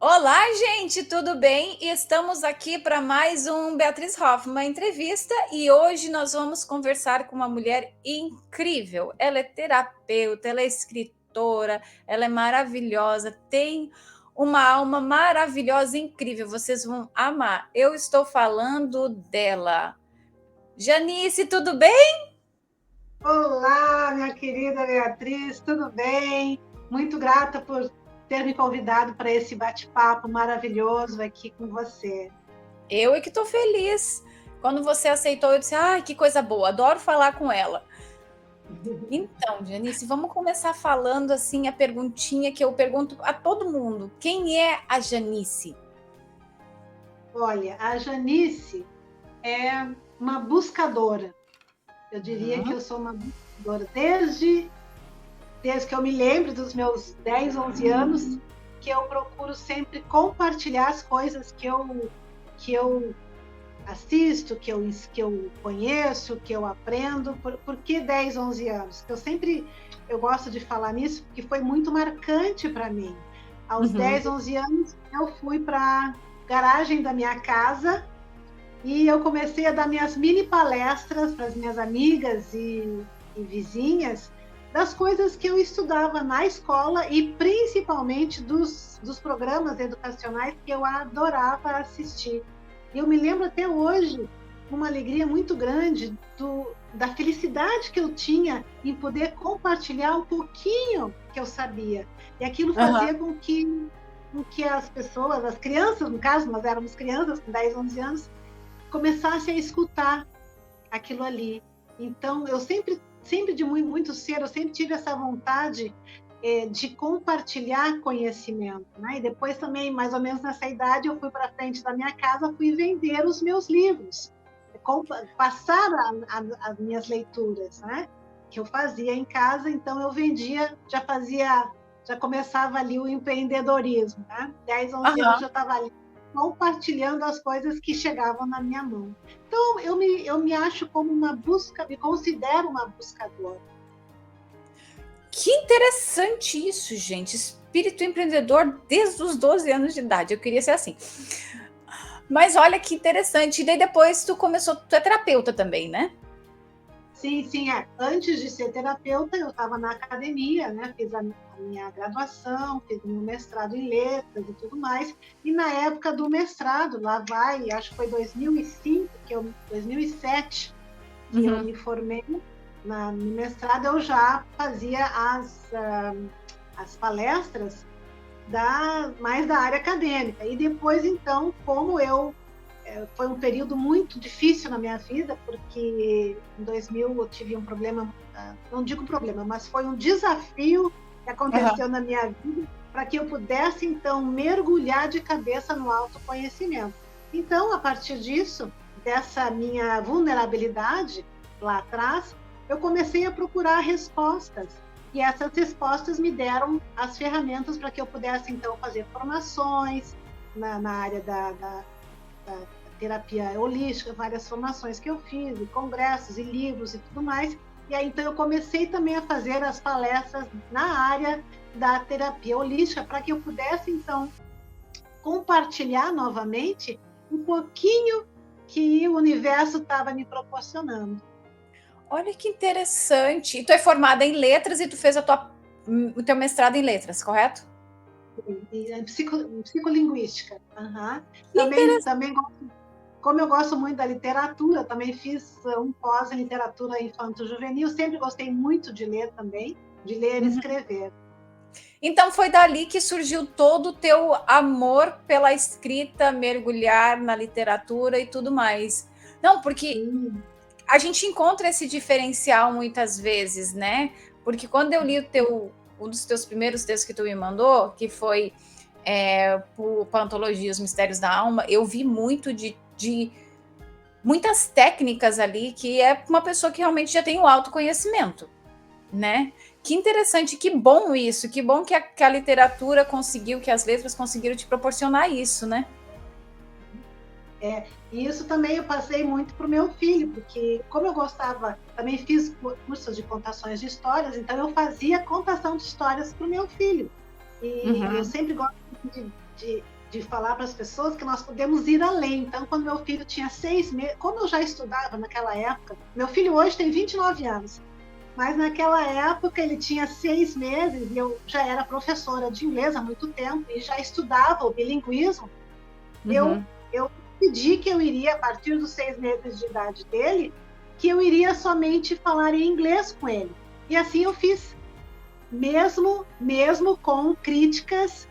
Olá, gente, tudo bem? Estamos aqui para mais um Beatriz Hoffmann entrevista e hoje nós vamos conversar com uma mulher incrível. Ela é terapeuta, ela é escritora, ela é maravilhosa, tem uma alma maravilhosa, incrível. Vocês vão amar. Eu estou falando dela. Janice, tudo bem? Olá, minha querida Beatriz, tudo bem? Muito grata por ter me convidado para esse bate-papo maravilhoso aqui com você. Eu é que estou feliz. Quando você aceitou, eu disse: ai, que coisa boa, adoro falar com ela. Então, Janice, vamos começar falando assim a perguntinha que eu pergunto a todo mundo. Quem é a Janice? Olha, a Janice é uma buscadora. Eu diria que eu sou uma buscadora desde que eu me lembro dos meus 10, 11 anos, que eu procuro sempre compartilhar as coisas que eu assisto, que eu conheço, que eu aprendo. Por que 10, 11 anos? Eu gosto de falar nisso porque foi muito marcante para mim. Aos 10, 11 anos, eu fui para a garagem da minha casa e eu comecei a dar minhas mini palestras para as minhas amigas e vizinhas das coisas que eu estudava na escola e principalmente dos programas educacionais que eu adorava assistir. E eu me lembro até hoje uma alegria muito grande da felicidade que eu tinha em poder compartilhar um pouquinho que eu sabia. E aquilo fazia com que as pessoas, as crianças, no caso, nós éramos crianças com 10, 11 anos, começassem a escutar aquilo ali. Então, eu sempre de muito, muito cedo, eu sempre tive essa vontade de compartilhar conhecimento, né? E depois também, mais ou menos nessa idade, eu fui para frente da minha casa, fui vender os meus livros, passar as minhas leituras, né? Que eu fazia em casa, então eu vendia, já começava ali o empreendedorismo, né? 10, 11 anos Aham. já estava ali compartilhando as coisas que chegavam na minha mão. Então, eu me acho como me considero uma buscadora. Que interessante isso, gente. Espírito empreendedor desde os 12 anos de idade. Eu queria ser assim. Mas olha que interessante. E daí depois tu começou, tu é terapeuta também, né? Sim, sim, é. Antes de ser terapeuta, eu estava na academia, né? Fiz a minha graduação, fiz o meu mestrado em letras e tudo mais. E na época do mestrado, acho que foi 2005, 2007, que eu me formei no mestrado, eu já fazia as palestras mais da área acadêmica. E depois, então, foi um período muito difícil na minha vida, porque em 2000 eu tive um problema, não digo problema, mas foi um desafio que aconteceu na minha vida para que eu pudesse, então, mergulhar de cabeça no autoconhecimento. Então, a partir disso, dessa minha vulnerabilidade lá atrás, eu comecei a procurar respostas. E essas respostas me deram as ferramentas para que eu pudesse, então, fazer formações na área da terapia holística, várias formações que eu fiz, e congressos e livros e tudo mais. E aí, então, eu comecei também a fazer as palestras na área da terapia holística para que eu pudesse, então, compartilhar novamente um pouquinho que o universo estava me proporcionando. Olha que interessante. E tu é formada em letras e tu fez o teu mestrado em letras, correto? E psicolinguística. Uhum. Que interessante. Também, como eu gosto muito da literatura, também fiz um pós em literatura infanto-juvenil. Sempre gostei muito de ler também, de ler e escrever. Então foi dali que surgiu todo o teu amor pela escrita, mergulhar na literatura e tudo mais. Não, porque a gente encontra esse diferencial muitas vezes, né? Porque quando eu li um dos teus primeiros textos que tu me mandou, que foi para a antologia Os Mistérios da Alma, eu vi muito de muitas técnicas ali que é uma pessoa que realmente já tem o autoconhecimento, né? Que interessante, que bom isso, que bom que a literatura conseguiu, que as letras conseguiram te proporcionar isso, né? E isso também eu passei muito para o meu filho, porque como eu gostava, também fiz cursos de contações de histórias, então eu fazia contação de histórias para o meu filho. E eu sempre gosto de falar para as pessoas que nós podemos ir além. Então, quando meu filho tinha 6 meses, como eu já estudava naquela época, meu filho hoje tem 29 anos, mas naquela época ele tinha 6 meses e eu já era professora de inglês há muito tempo e já estudava o bilinguismo. Eu decidi que eu iria, a partir dos 6 meses de idade dele, que eu iria somente falar em inglês com ele. E assim eu fiz, mesmo com críticas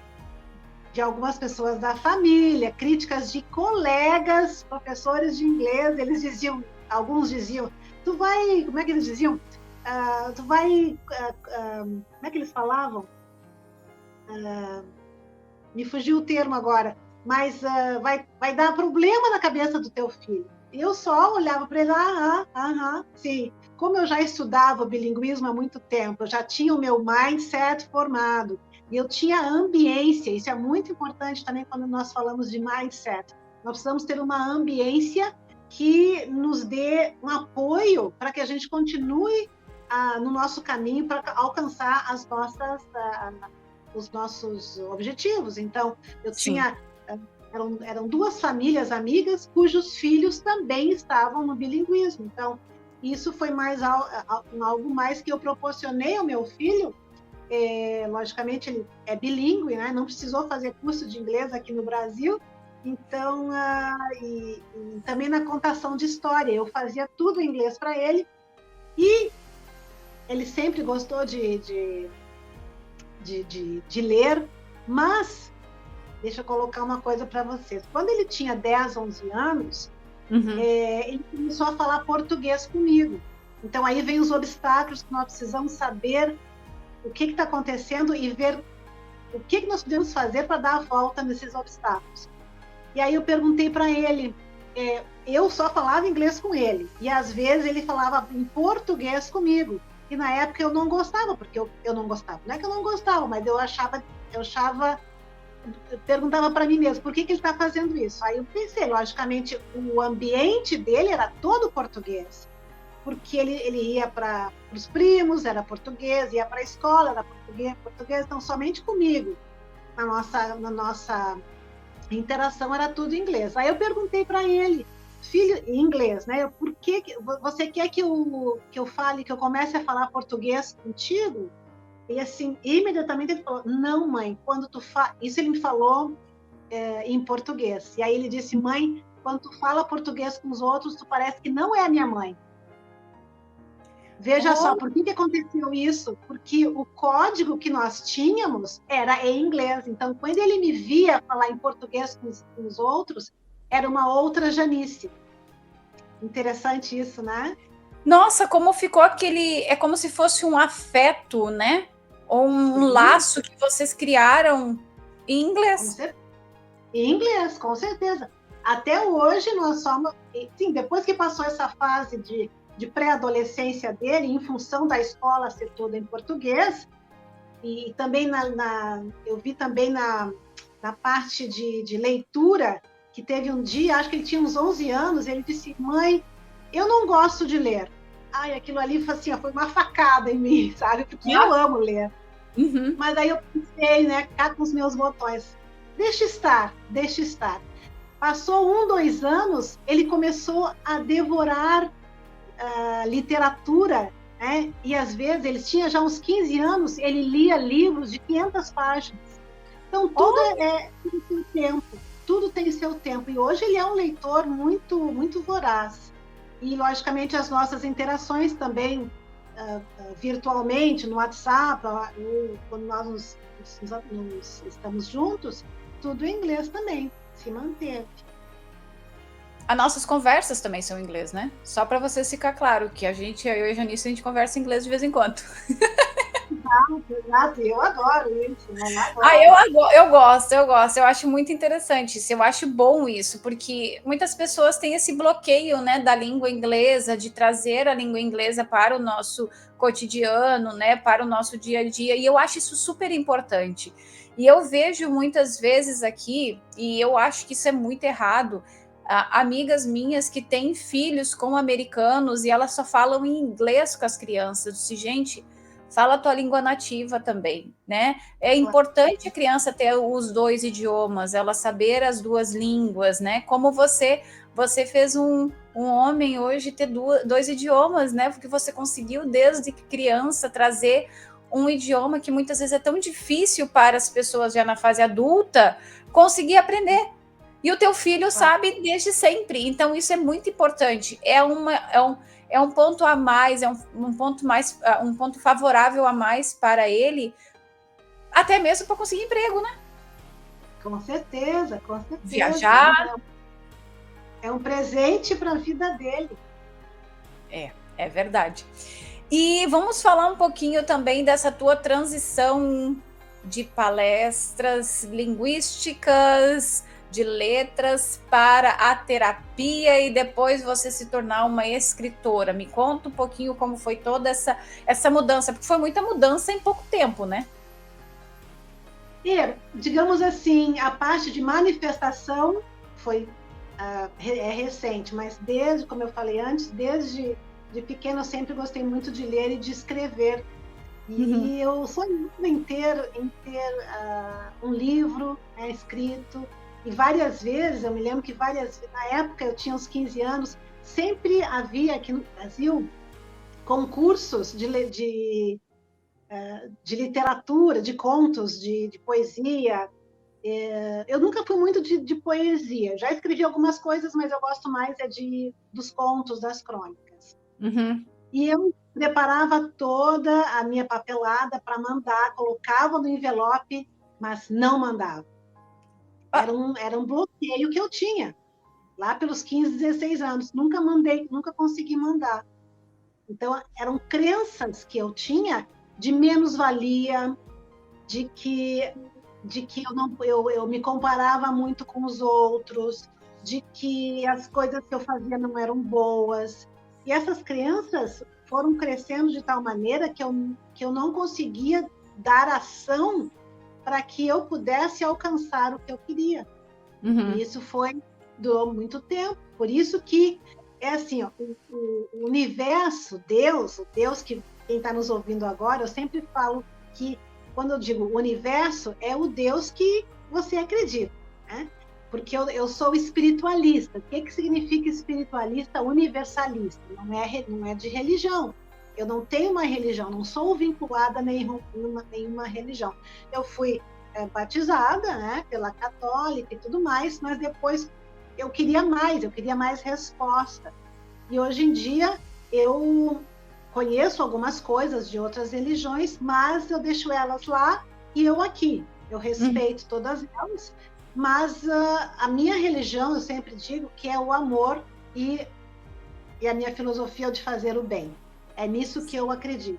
de algumas pessoas da família, críticas de colegas, professores de inglês, eles diziam, alguns diziam, tu vai, como é que eles diziam? Tu vai, como é que eles falavam? Me fugiu o termo agora, mas vai dar problema na cabeça do teu filho. Eu só olhava para ele, sim. Como eu já estudava o bilinguismo há muito tempo, eu já tinha o meu mindset formado, e eu tinha ambiência, isso é muito importante também quando nós falamos de mindset. Nós precisamos ter uma ambiência que nos dê um apoio para que a gente continue no nosso caminho para alcançar os nossos objetivos. Então, eu tinha... Eram 2 famílias amigas cujos filhos também estavam no bilinguismo. Então, isso foi mais algo mais que eu proporcionei ao meu filho. Logicamente, ele é bilíngue, né? Não precisou fazer curso de inglês aqui no Brasil. Então, e também na contação de história, eu fazia tudo em inglês para ele. E ele sempre gostou de ler, mas deixa eu colocar uma coisa para vocês. Quando ele tinha 10, 11 anos, ele começou a falar português comigo. Então, aí vem os obstáculos que nós precisamos saber o que está acontecendo e ver o que nós podemos fazer para dar a volta nesses obstáculos. E aí eu perguntei para ele, eu só falava inglês com ele, e às vezes ele falava em português comigo. E na época eu não gostava, porque eu não gostava. Não é que eu não gostava, mas eu perguntava para mim mesmo, por que ele está fazendo isso? Aí eu pensei, logicamente, o ambiente dele era todo português, porque ele ia para os primos, era português, ia para a escola, era português, então somente comigo, na nossa interação era tudo em inglês. Aí eu perguntei para ele, filho, em inglês, né? Por que você quer que eu fale, que eu comece a falar português contigo? E assim, imediatamente ele falou, não, mãe, quando tu fala... Isso ele me falou em português. E aí ele disse, mãe, quando tu fala português com os outros, tu parece que não é a minha mãe. Veja só, por que aconteceu isso? Porque o código que nós tínhamos era em inglês. Então, quando ele me via falar em português com os outros, era uma outra Janice. Interessante isso, né? Nossa, como ficou aquele... É como se fosse um afeto, né? Ou um laço que vocês criaram em inglês. Em inglês, com certeza. Até hoje nós somos... Sim, depois que passou essa fase de pré-adolescência dele, em função da escola ser toda em português, e também eu vi também na parte de leitura, que teve um dia, acho que ele tinha uns 11 anos, ele disse, mãe, eu não gosto de ler. Ai, aquilo ali foi, assim, foi uma facada em mim, sabe? Porque eu amo ler. Mas aí eu pensei, né, cá com os meus botões, deixa estar. Passou 1, 2 anos, ele começou a devorar literatura, né? E às vezes, ele tinha já uns 15 anos, ele lia livros de 500 páginas. Então, tudo tem seu tempo, tudo tem seu tempo. E hoje ele é um leitor muito, muito voraz. E, logicamente, as nossas interações também, virtualmente, no WhatsApp, quando nós estamos juntos, tudo em inglês também, se manteve. As nossas conversas também são em inglês, né? Só para você ficar claro que eu e a Janice, a gente conversa em inglês de vez em quando. Exato, eu adoro isso. Eu gosto, eu acho muito interessante isso, eu acho bom isso, porque muitas pessoas têm esse bloqueio, né, da língua inglesa, de trazer a língua inglesa para o nosso cotidiano, né, para o nosso dia a dia, e eu acho isso super importante. E eu vejo muitas vezes aqui, e eu acho que isso é muito errado, amigas minhas que têm filhos com americanos e elas só falam em inglês com as crianças. Eu disse, gente, fala a tua língua nativa também, né? É importante a criança ter os 2 idiomas, ela saber as 2 línguas, né? Como você fez um homem hoje ter 2 idiomas, né? Porque você conseguiu desde criança trazer um idioma que muitas vezes é tão difícil para as pessoas já na fase adulta conseguir aprender. E o teu filho sabe desde sempre, então isso é muito importante. É um ponto a mais, um ponto mais, um ponto favorável a mais para ele, até mesmo para conseguir emprego, né? Com certeza, com certeza. Viajar. É um presente para a vida dele. É verdade. E vamos falar um pouquinho também dessa tua transição de palestras linguísticas, de letras para a terapia e depois você se tornar uma escritora. Me conta um pouquinho como foi toda essa mudança, porque foi muita mudança em pouco tempo, né? Digamos assim, a parte de manifestação foi recente, mas desde, como eu falei antes, desde de pequena eu sempre gostei muito de ler e de escrever. E eu sonhava em ter um livro escrito. E várias vezes, eu me lembro que na época eu tinha uns 15 anos, sempre havia aqui no Brasil concursos de literatura, de contos, de poesia. Eu nunca fui muito de poesia. Já escrevi algumas coisas, mas eu gosto mais dos contos, das crônicas. E eu preparava toda a minha papelada para mandar, colocava no envelope, mas não mandava. Era um bloqueio que eu tinha, lá pelos 15, 16 anos. Nunca mandei, nunca consegui mandar. Então, eram crenças que eu tinha de menos-valia, de que eu me comparava muito com os outros, de que as coisas que eu fazia não eram boas. E essas crenças foram crescendo de tal maneira que eu não conseguia dar ação para que eu pudesse alcançar o que eu queria. E isso durou muito tempo. Por isso que é assim, ó, o universo, Deus, o Deus que quem está nos ouvindo agora, eu sempre falo que quando eu digo universo, é o Deus que você acredita, né? Porque eu sou espiritualista. O que significa espiritualista? Universalista. Não é de religião. Eu não tenho uma religião, não sou vinculada a nenhuma religião. Eu fui batizada, né, pela católica e tudo mais, mas depois eu queria mais resposta. E hoje em dia eu conheço algumas coisas de outras religiões, mas eu deixo elas lá e eu aqui. Eu respeito todas elas, mas a minha religião, eu sempre digo que é o amor e a minha filosofia de fazer o bem. É nisso que eu acredito.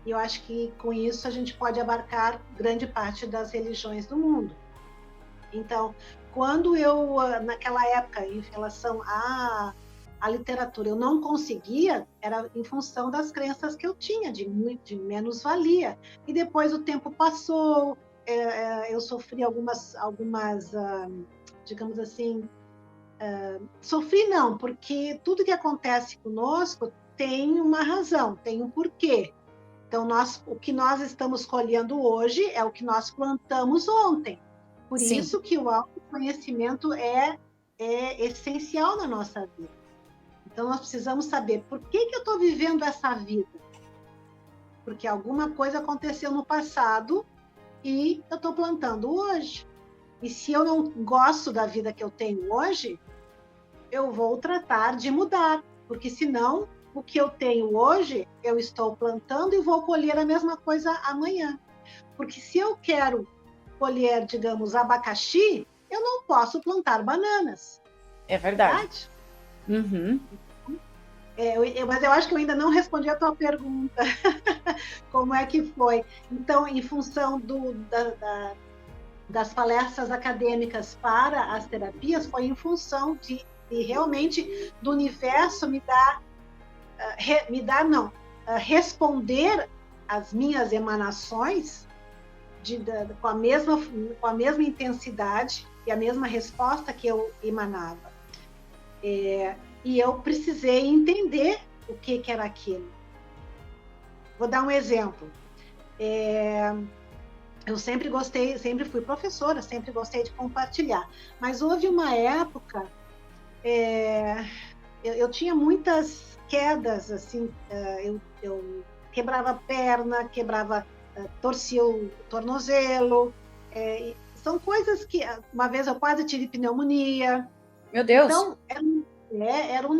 E eu acho que com isso a gente pode abarcar grande parte das religiões do mundo. Então, quando eu, naquela época, em relação à literatura, eu não conseguia, era em função das crenças que eu tinha, de menos-valia. E depois o tempo passou, eu sofri algumas digamos assim, sofri não, porque tudo que acontece conosco tem uma razão, tem um porquê. Então, o que nós estamos colhendo hoje é o que nós plantamos ontem. Por Sim. isso que o autoconhecimento é essencial na nossa vida. Então, nós precisamos saber por que eu estou vivendo essa vida. Porque alguma coisa aconteceu no passado e eu estou plantando hoje. E se eu não gosto da vida que eu tenho hoje, eu vou tratar de mudar. Porque senão, o que eu tenho hoje, eu estou plantando e vou colher a mesma coisa amanhã. Porque se eu quero colher, digamos, abacaxi, eu não posso plantar bananas. É verdade? Uhum. Mas eu acho que eu ainda não respondi a tua pergunta. Como é que foi? Então, em função das palestras acadêmicas para as terapias, foi em função de realmente do universo responder às minhas emanações com a mesma intensidade e a mesma resposta que eu emanava. E eu precisei entender o que era aquilo. vou dar um exemplo. Eu sempre gostei, sempre fui professora, sempre gostei de compartilhar. Mas houve uma época, eu tinha muitas quedas, assim, eu quebrava a perna, torcia o tornozelo. São coisas que, uma vez eu quase tive pneumonia. Meu Deus! Então, era o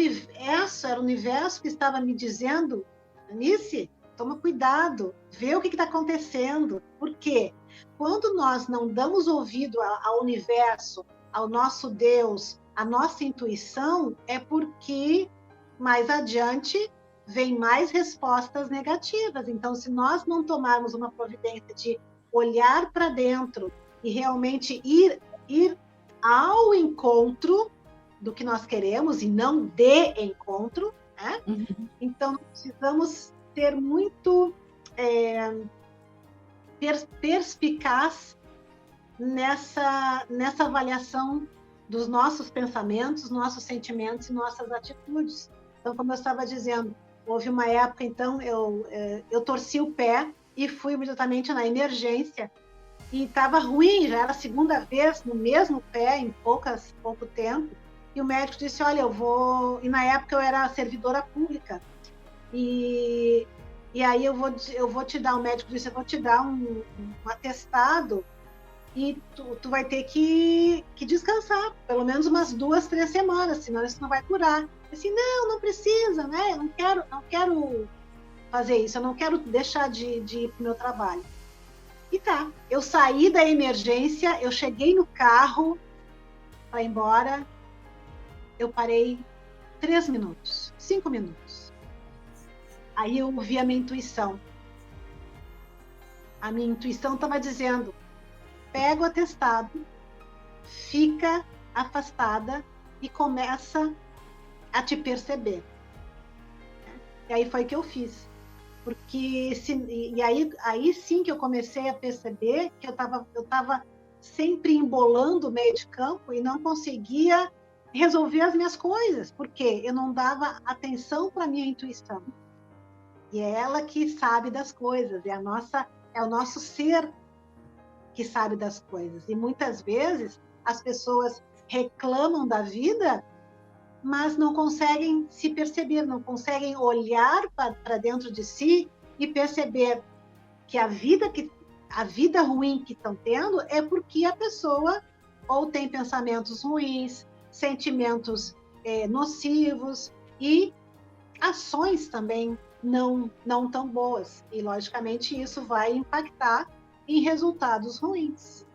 universo que estava me dizendo, Anice, toma cuidado, vê o que está acontecendo. Por quê? Quando nós não damos ouvido ao universo, ao nosso Deus, à nossa intuição, é porque mais adiante vem mais respostas negativas. Então, se nós não tomarmos uma providência de olhar para dentro e realmente ir ao encontro do que nós queremos e não de encontro, né? Uhum. Então, precisamos ter muito perspicaz nessa avaliação dos nossos pensamentos, nossos sentimentos e nossas atitudes. Então, como eu estava dizendo, houve uma época, então, eu torci o pé e fui imediatamente na emergência e estava ruim, já era a segunda vez no mesmo pé em pouco tempo. E o médico disse, olha, eu vou... E na época eu era servidora pública. E aí eu vou te dar, o médico disse, eu vou te dar um atestado e tu vai ter que descansar, pelo menos umas 2, 3 semanas, senão isso não vai curar. Eu disse, não precisa, né? Eu não quero fazer isso, eu não quero deixar de ir para o meu trabalho. E tá, eu saí da emergência, eu cheguei no carro para ir embora, eu parei 3 minutos, 5 minutos. Aí eu ouvi a minha intuição. A minha intuição estava dizendo, pega o atestado, fica afastada e começa a te perceber. E aí foi o que eu fiz. Porque aí sim que eu comecei a perceber que eu estava sempre embolando o meio de campo e não conseguia resolver as minhas coisas, porque eu não dava atenção para a minha intuição. E é ela que sabe das coisas, é o nosso ser que sabe das coisas. E muitas vezes as pessoas reclamam da vida, mas não conseguem se perceber, não conseguem olhar para dentro de si e perceber que a vida ruim que estão tendo é porque a pessoa ou tem pensamentos ruins, sentimentos nocivos e ações também não tão boas. E, logicamente, isso vai impactar em resultados ruins.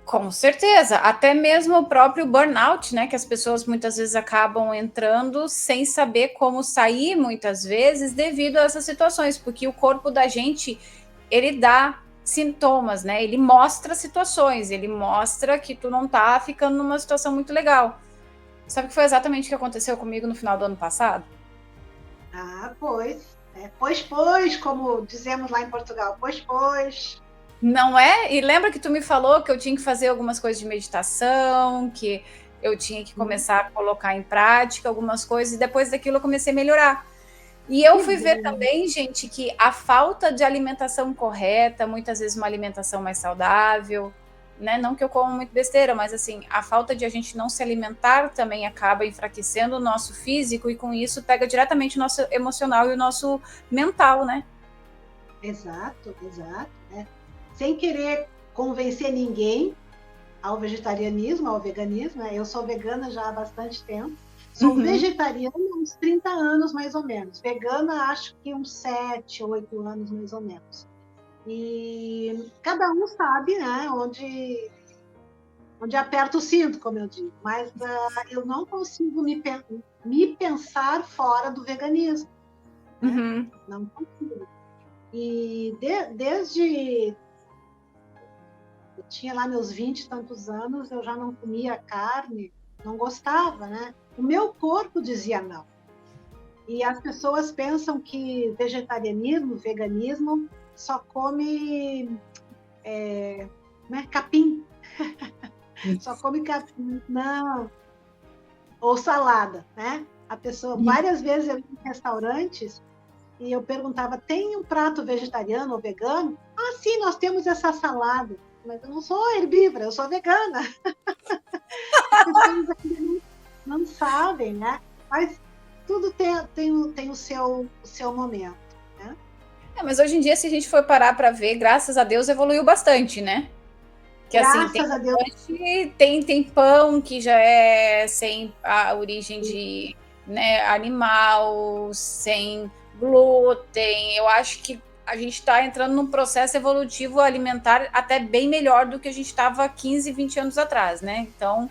Com certeza, até mesmo o próprio burnout, né, que as pessoas muitas vezes acabam entrando sem saber como sair, muitas vezes, devido a essas situações, porque o corpo da gente, ele dá sintomas, né, ele mostra situações, ele mostra que tu não tá ficando numa situação muito legal. Sabe que foi exatamente o que aconteceu comigo no final do ano passado? Ah, pois. Pois, como dizemos lá em Portugal, pois. Não é? E lembra que tu me falou que eu tinha que fazer algumas coisas de meditação, que eu tinha que começar a colocar em prática algumas coisas, e depois daquilo eu comecei a melhorar. E eu fui ver também, gente, que a falta de alimentação correta, muitas vezes uma alimentação mais saudável, né? Não que eu como muito besteira, mas assim, a falta de a gente não se alimentar também acaba enfraquecendo o nosso físico e com isso pega diretamente o nosso emocional e o nosso mental, né? Exato, né? Sem querer convencer ninguém ao vegetarianismo, ao veganismo, né? Eu sou vegana já há bastante tempo. Sou vegetariana há uns 30 anos, mais ou menos. Vegana, acho que uns 7, 8 anos, mais ou menos. E cada um sabe, né, onde aperta o cinto, como eu digo. Mas eu não consigo me pensar fora do veganismo. Né? Não consigo. E desde... Eu tinha lá meus 20 e tantos anos, eu já não comia carne, não gostava, né? O meu corpo dizia não. E as pessoas pensam que vegetarianismo, veganismo, só come capim. Só come capim. Não. Ou salada, né? A pessoa, várias vezes eu ia em restaurantes e eu perguntava, tem um prato vegetariano ou vegano? Ah, sim, nós temos essa salada. Mas eu não sou herbívora, eu sou vegana. As pessoas ainda não sabem, né? Mas tudo tem o seu momento, né? Mas hoje em dia, se a gente for parar para ver, graças a Deus evoluiu bastante, né? Que assim, Graças a Deus. Tem pão que já é sem a origem de, né, animal, sem glúten. Eu acho que a gente está entrando num processo evolutivo alimentar até bem melhor do que a gente estava 15, 20 anos atrás, né? Então,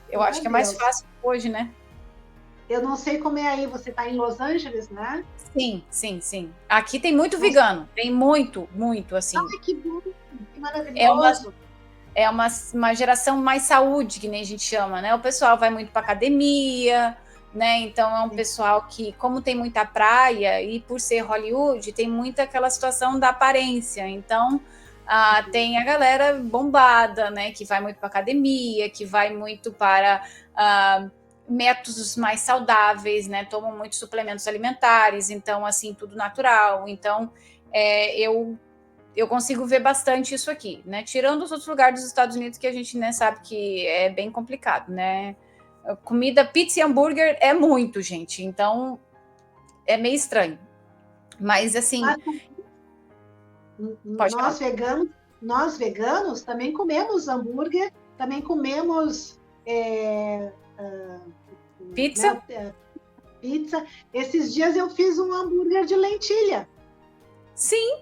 eu acho que é mais fácil hoje, né? Eu não sei como é aí, você está em Los Angeles, né? Sim. Aqui tem muito vegano, tem muito, assim. Ai, que bom, que maravilhoso. É uma geração mais saúde, que nem a gente chama, né? O pessoal vai muito para academia, né? Então é um pessoal que, como tem muita praia e por ser Hollywood, tem muita aquela situação da aparência. Então tem a galera bombada, né? Que vai muito para academia, que vai muito para métodos mais saudáveis, né? Tomam muitos suplementos alimentares, então assim tudo natural. Então eu consigo ver bastante isso aqui, né? Tirando os outros lugares dos Estados Unidos que a gente, né, sabe que é bem complicado, né? Comida, pizza e hambúrguer é muito, gente. Então, é meio estranho. Mas, assim... Nós veganos também comemos hambúrguer, também comemos pizza. Né, pizza. Esses dias eu fiz um hambúrguer de lentilha. Sim.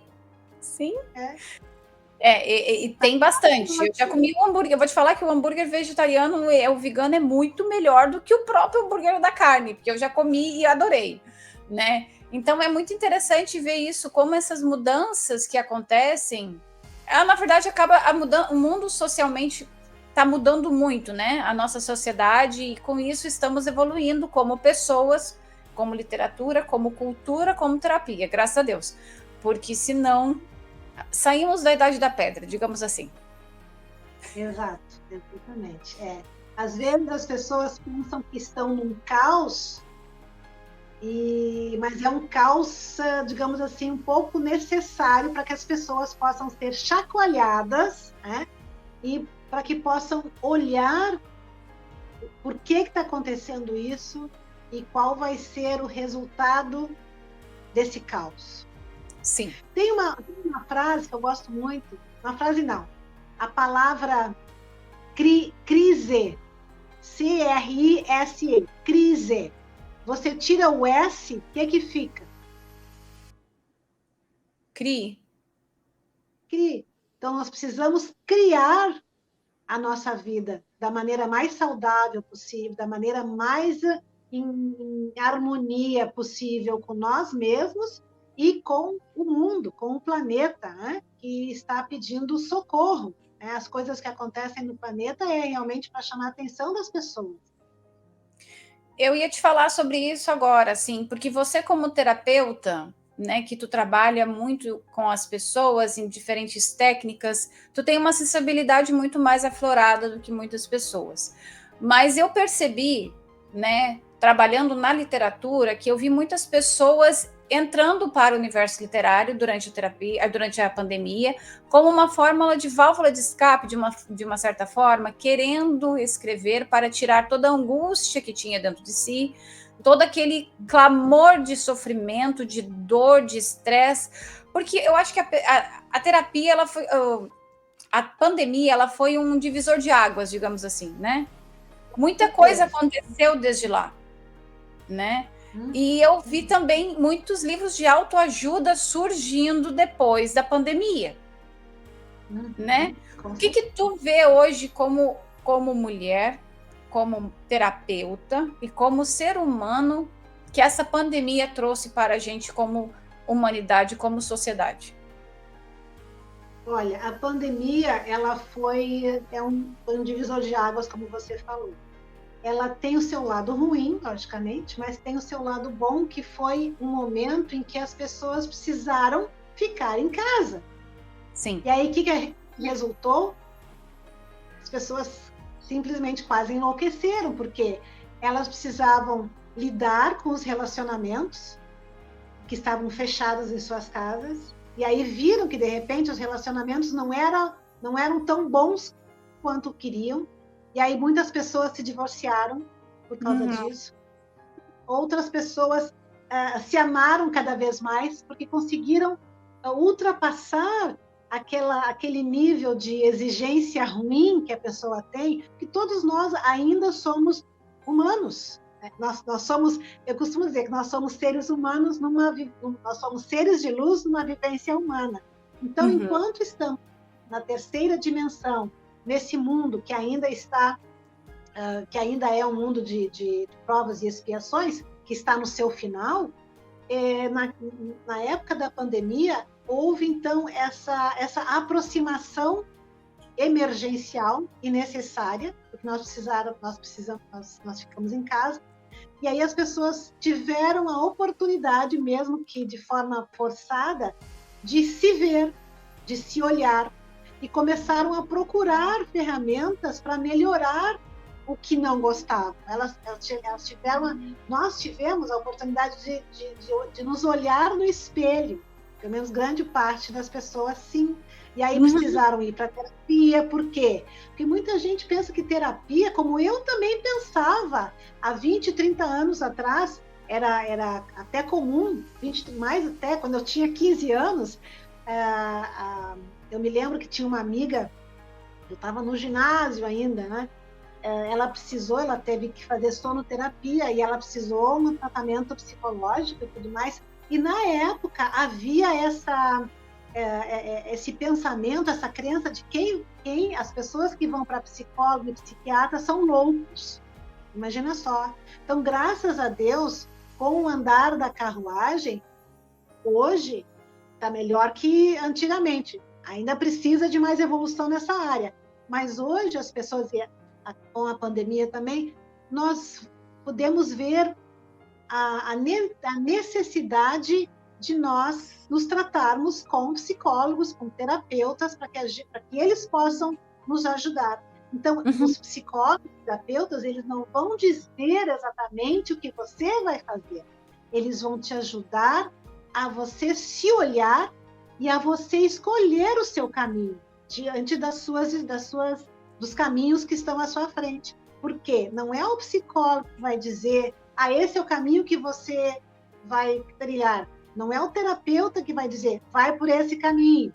E tem bastante. Eu já comi um hambúrguer. Eu vou te falar que o hambúrguer vegetariano, o vegano, é muito melhor do que o próprio hambúrguer da carne, porque eu já comi e adorei, né? Então é muito interessante ver isso, como essas mudanças que acontecem, na verdade acaba mudando, o mundo socialmente está mudando muito, né? A nossa sociedade, e com isso estamos evoluindo como pessoas, como literatura, como cultura, como terapia, graças a Deus. Porque senão saímos da idade da pedra, digamos assim. Exato, exatamente. Às vezes as pessoas pensam que estão num caos, mas é um caos, digamos assim, um pouco necessário para que as pessoas possam ser chacoalhadas, né? E para que possam olhar por que está acontecendo isso e qual vai ser o resultado desse caos. Sim. Tem uma frase que eu gosto muito, uma frase não, a palavra crise, C-R-I-S-E, crise. Você tira o S, o que fica? Crie. Então, nós precisamos criar a nossa vida da maneira mais saudável possível, da maneira mais em harmonia possível com nós mesmos e com o mundo, com o planeta, né? Que está pedindo socorro. Né? As coisas que acontecem no planeta é realmente para chamar a atenção das pessoas. Eu ia te falar sobre isso agora, assim, porque você como terapeuta, né, que tu trabalha muito com as pessoas em diferentes técnicas, tu tem uma sensibilidade muito mais aflorada do que muitas pessoas. Mas eu percebi, né, trabalhando na literatura, que eu vi muitas pessoas entrando para o universo literário durante a pandemia, como uma fórmula de válvula de escape, de uma certa forma, querendo escrever para tirar toda a angústia que tinha dentro de si, todo aquele clamor de sofrimento, de dor, de estresse, porque eu acho que a terapia, ela foi, a pandemia, ela foi um divisor de águas, digamos assim, né? Muita coisa aconteceu desde lá, né? E eu vi também muitos livros de autoajuda surgindo depois da pandemia, né? O que tu vê hoje como mulher, como terapeuta e como ser humano que essa pandemia trouxe para a gente como humanidade, como sociedade? Olha, a pandemia, ela foi um divisor de águas, como você falou. Ela tem o seu lado ruim, logicamente, mas tem o seu lado bom, que foi um momento em que as pessoas precisaram ficar em casa. Sim. E aí, o que resultou? As pessoas simplesmente quase enlouqueceram, porque elas precisavam lidar com os relacionamentos, que estavam fechadas em suas casas, e aí viram que, de repente, os relacionamentos não eram tão bons quanto queriam, e aí muitas pessoas se divorciaram por causa disso. Outras pessoas se amaram cada vez mais, porque conseguiram ultrapassar aquele nível de exigência ruim que a pessoa tem, que todos nós ainda somos humanos. Nós somos, eu costumo dizer que nós somos seres humanos, nós somos seres de luz numa vivência humana. Então, enquanto estamos na terceira dimensão, nesse mundo que ainda é um mundo de provas e expiações, que está no seu final, na época da pandemia, houve, então, essa aproximação emergencial e necessária, porque nós ficamos em casa, e aí as pessoas tiveram a oportunidade, mesmo que de forma forçada, de se ver, de se olhar, e começaram a procurar ferramentas para melhorar o que não gostavam. Nós tivemos a oportunidade de nos olhar no espelho, pelo menos grande parte das pessoas, sim. E aí precisaram ir para terapia. Por quê? Porque muita gente pensa que terapia, como eu também pensava, há 20, 30 anos atrás, era até comum, mais até, quando eu tinha 15 anos, eu me lembro que tinha uma amiga, eu estava no ginásio ainda, né? Ela teve que fazer sonoterapia e ela precisou de um tratamento psicológico e tudo mais. E na época havia esse pensamento, essa crença de quem as pessoas que vão para psicólogo e psiquiatra são loucos. Imagina só. Então, graças a Deus, com o andar da carruagem, hoje está melhor que antigamente. Ainda precisa de mais evolução nessa área. Mas hoje as pessoas, com a pandemia também, nós podemos ver a necessidade de nós nos tratarmos com psicólogos, com terapeutas, para que eles possam nos ajudar. Então, os psicólogos, terapeutas, eles não vão dizer exatamente o que você vai fazer. Eles vão te ajudar a você se olhar e a você escolher o seu caminho diante dos caminhos que estão à sua frente. Por quê? Não é o psicólogo que vai dizer esse é o caminho que você vai trilhar. Não é o terapeuta que vai dizer vai por esse caminho.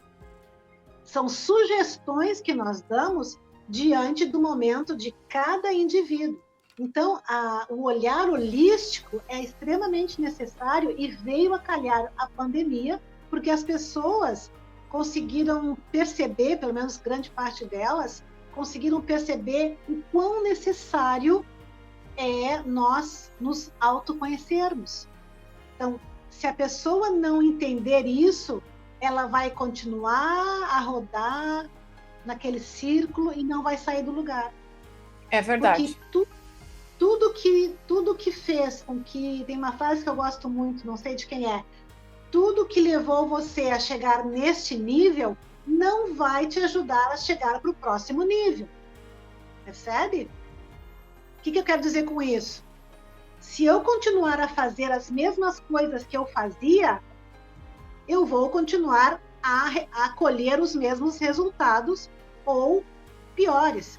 São sugestões que nós damos diante do momento de cada indivíduo. Então, o olhar holístico é extremamente necessário e veio a calhar a pandemia, porque as pessoas conseguiram perceber, pelo menos grande parte delas, conseguiram perceber o quão necessário é nós nos autoconhecermos. Então, se a pessoa não entender isso, ela vai continuar a rodar naquele círculo e não vai sair do lugar. É verdade. Porque tudo que fez com que... Tem uma frase que eu gosto muito, não sei de quem é. Tudo que levou você a chegar neste nível não vai te ajudar a chegar para o próximo nível. Percebe? O que eu quero dizer com isso? Se eu continuar a fazer as mesmas coisas que eu fazia, eu vou continuar a colher os mesmos resultados ou piores.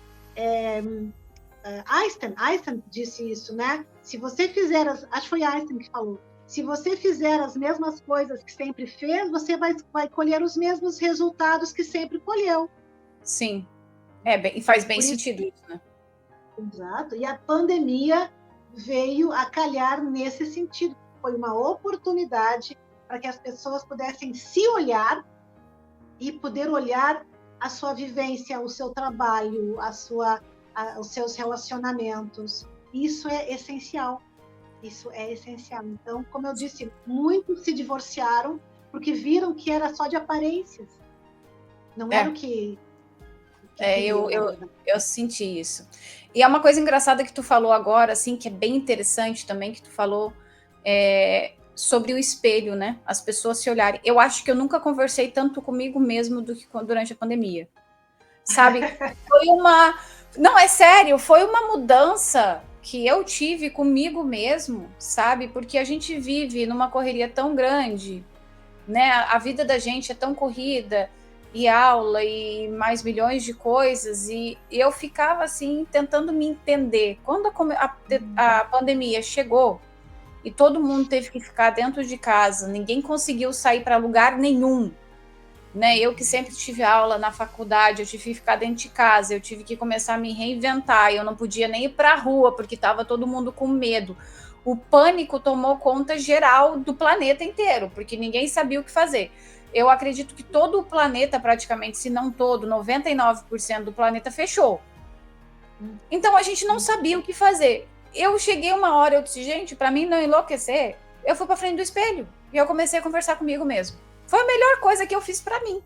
Einstein disse isso, né? Se você fizer, acho que foi Einstein que falou, se você fizer as mesmas coisas que sempre fez, você vai colher os mesmos resultados que sempre colheu. Sim, e faz bem sentido isso, né? Exato, e a pandemia veio a calhar nesse sentido. Foi uma oportunidade para que as pessoas pudessem se olhar e poder olhar a sua vivência, o seu trabalho, os seus relacionamentos. Isso é essencial. Isso é essencial. Então, como eu disse, muitos se divorciaram porque viram que era só de aparências. Não era o que eu senti isso. E é uma coisa engraçada que tu falou agora, assim, que é bem interessante também, que tu falou sobre o espelho, né? As pessoas se olharem. Eu acho que eu nunca conversei tanto comigo mesmo do que durante a pandemia. Sabe? Não, é sério, foi uma mudança que eu tive comigo mesmo, sabe? Porque a gente vive numa correria tão grande, né? A vida da gente é tão corrida, e aula, e mais milhões de coisas, e eu ficava assim, tentando me entender. Quando a pandemia chegou, e todo mundo teve que ficar dentro de casa, ninguém conseguiu sair para lugar nenhum, né? Eu que sempre tive aula na faculdade, eu tive que ficar dentro de casa, eu tive que começar a me reinventar, eu não podia nem ir para a rua, porque estava todo mundo com medo. O pânico tomou conta geral do planeta inteiro, porque ninguém sabia o que fazer. Eu acredito que todo o planeta, praticamente, se não todo, 99% do planeta fechou. Então a gente não sabia o que fazer. Eu cheguei uma hora, eu disse, gente, para mim não enlouquecer, eu fui para frente do espelho e eu comecei a conversar comigo mesmo. Foi a melhor coisa que eu fiz para mim,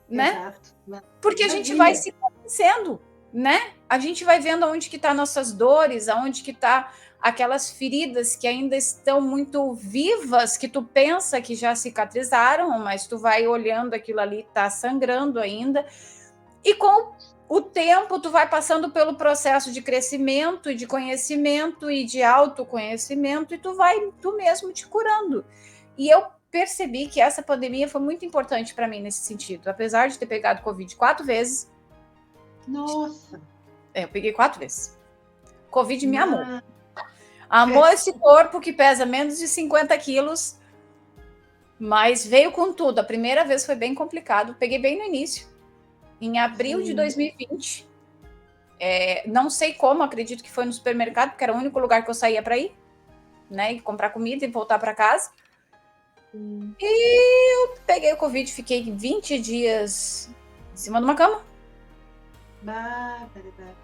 né? Exato. Porque a gente vai se conhecendo, né? A gente vai vendo aonde que tá nossas dores, aonde que tá aquelas feridas que ainda estão muito vivas, que tu pensa que já cicatrizaram, mas tu vai olhando aquilo ali, tá sangrando ainda. E com o tempo, tu vai passando pelo processo de crescimento e de conhecimento e de autoconhecimento e tu vai tu mesmo te curando. E eu percebi que essa pandemia foi muito importante para mim nesse sentido. Apesar de ter pegado Covid 4 vezes. Nossa! Eu peguei 4 vezes. Covid me amou. Amou esse corpo que pesa menos de 50 quilos, mas veio com tudo. A primeira vez foi bem complicado. Peguei bem no início. Em abril de 2020, não sei como, acredito que foi no supermercado, porque era o único lugar que eu saía para ir, né? E comprar comida e voltar para casa. E eu peguei o Covid, fiquei 20 dias em cima de uma cama. Verdade.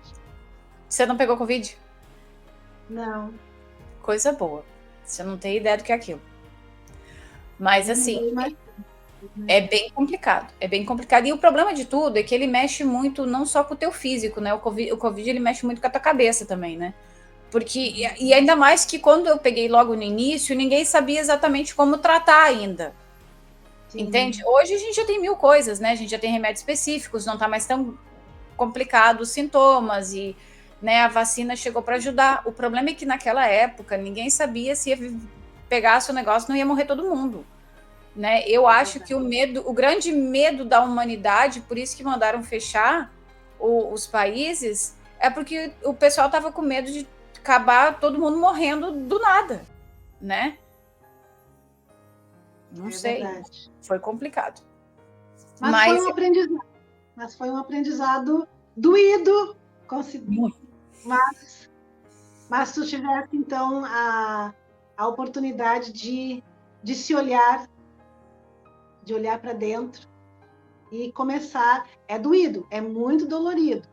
Você não pegou Covid? Não. Coisa boa. Você não tem ideia do que é aquilo. Mas assim, é bem complicado. É bem complicado. E o problema de tudo é que ele mexe muito não só com o teu físico, né? O COVID ele mexe muito com a tua cabeça também, né? Porque, e ainda mais que quando eu peguei logo no início, ninguém sabia exatamente como tratar ainda. Sim. Entende? Hoje a gente já tem 1000 coisas, né? A gente já tem remédios específicos, não tá mais tão complicado os sintomas e, né, a vacina chegou para ajudar. O problema é que naquela época ninguém sabia se pegasse o negócio não ia morrer todo mundo, né? Eu acho que o grande medo da humanidade, por isso que mandaram fechar os países, é porque o pessoal tava com medo de acabar todo mundo morrendo do nada, né? Não sei. Verdade. Foi complicado. Mas foi um aprendizado. Mas foi um aprendizado doído, mas tu tivesse, então, a oportunidade de se olhar, de olhar para dentro e começar. É doído, é muito dolorido.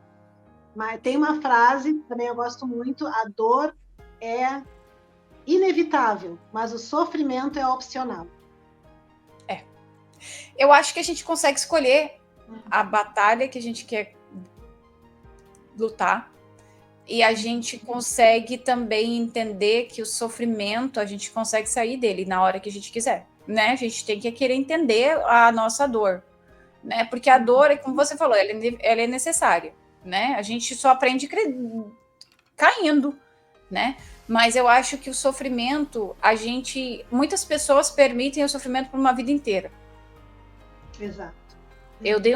Mas tem uma frase, também eu gosto muito, a dor é inevitável, mas o sofrimento é opcional. Eu acho que a gente consegue escolher a batalha que a gente quer lutar e a gente consegue também entender que o sofrimento, a gente consegue sair dele na hora que a gente quiser, né? A gente tem que querer entender a nossa dor, né? Porque a dor, como você falou, ela é necessária, né? A gente só aprende caindo, né? Mas eu acho que o sofrimento, muitas pessoas permitem o sofrimento por uma vida inteira. Exato. Eu dei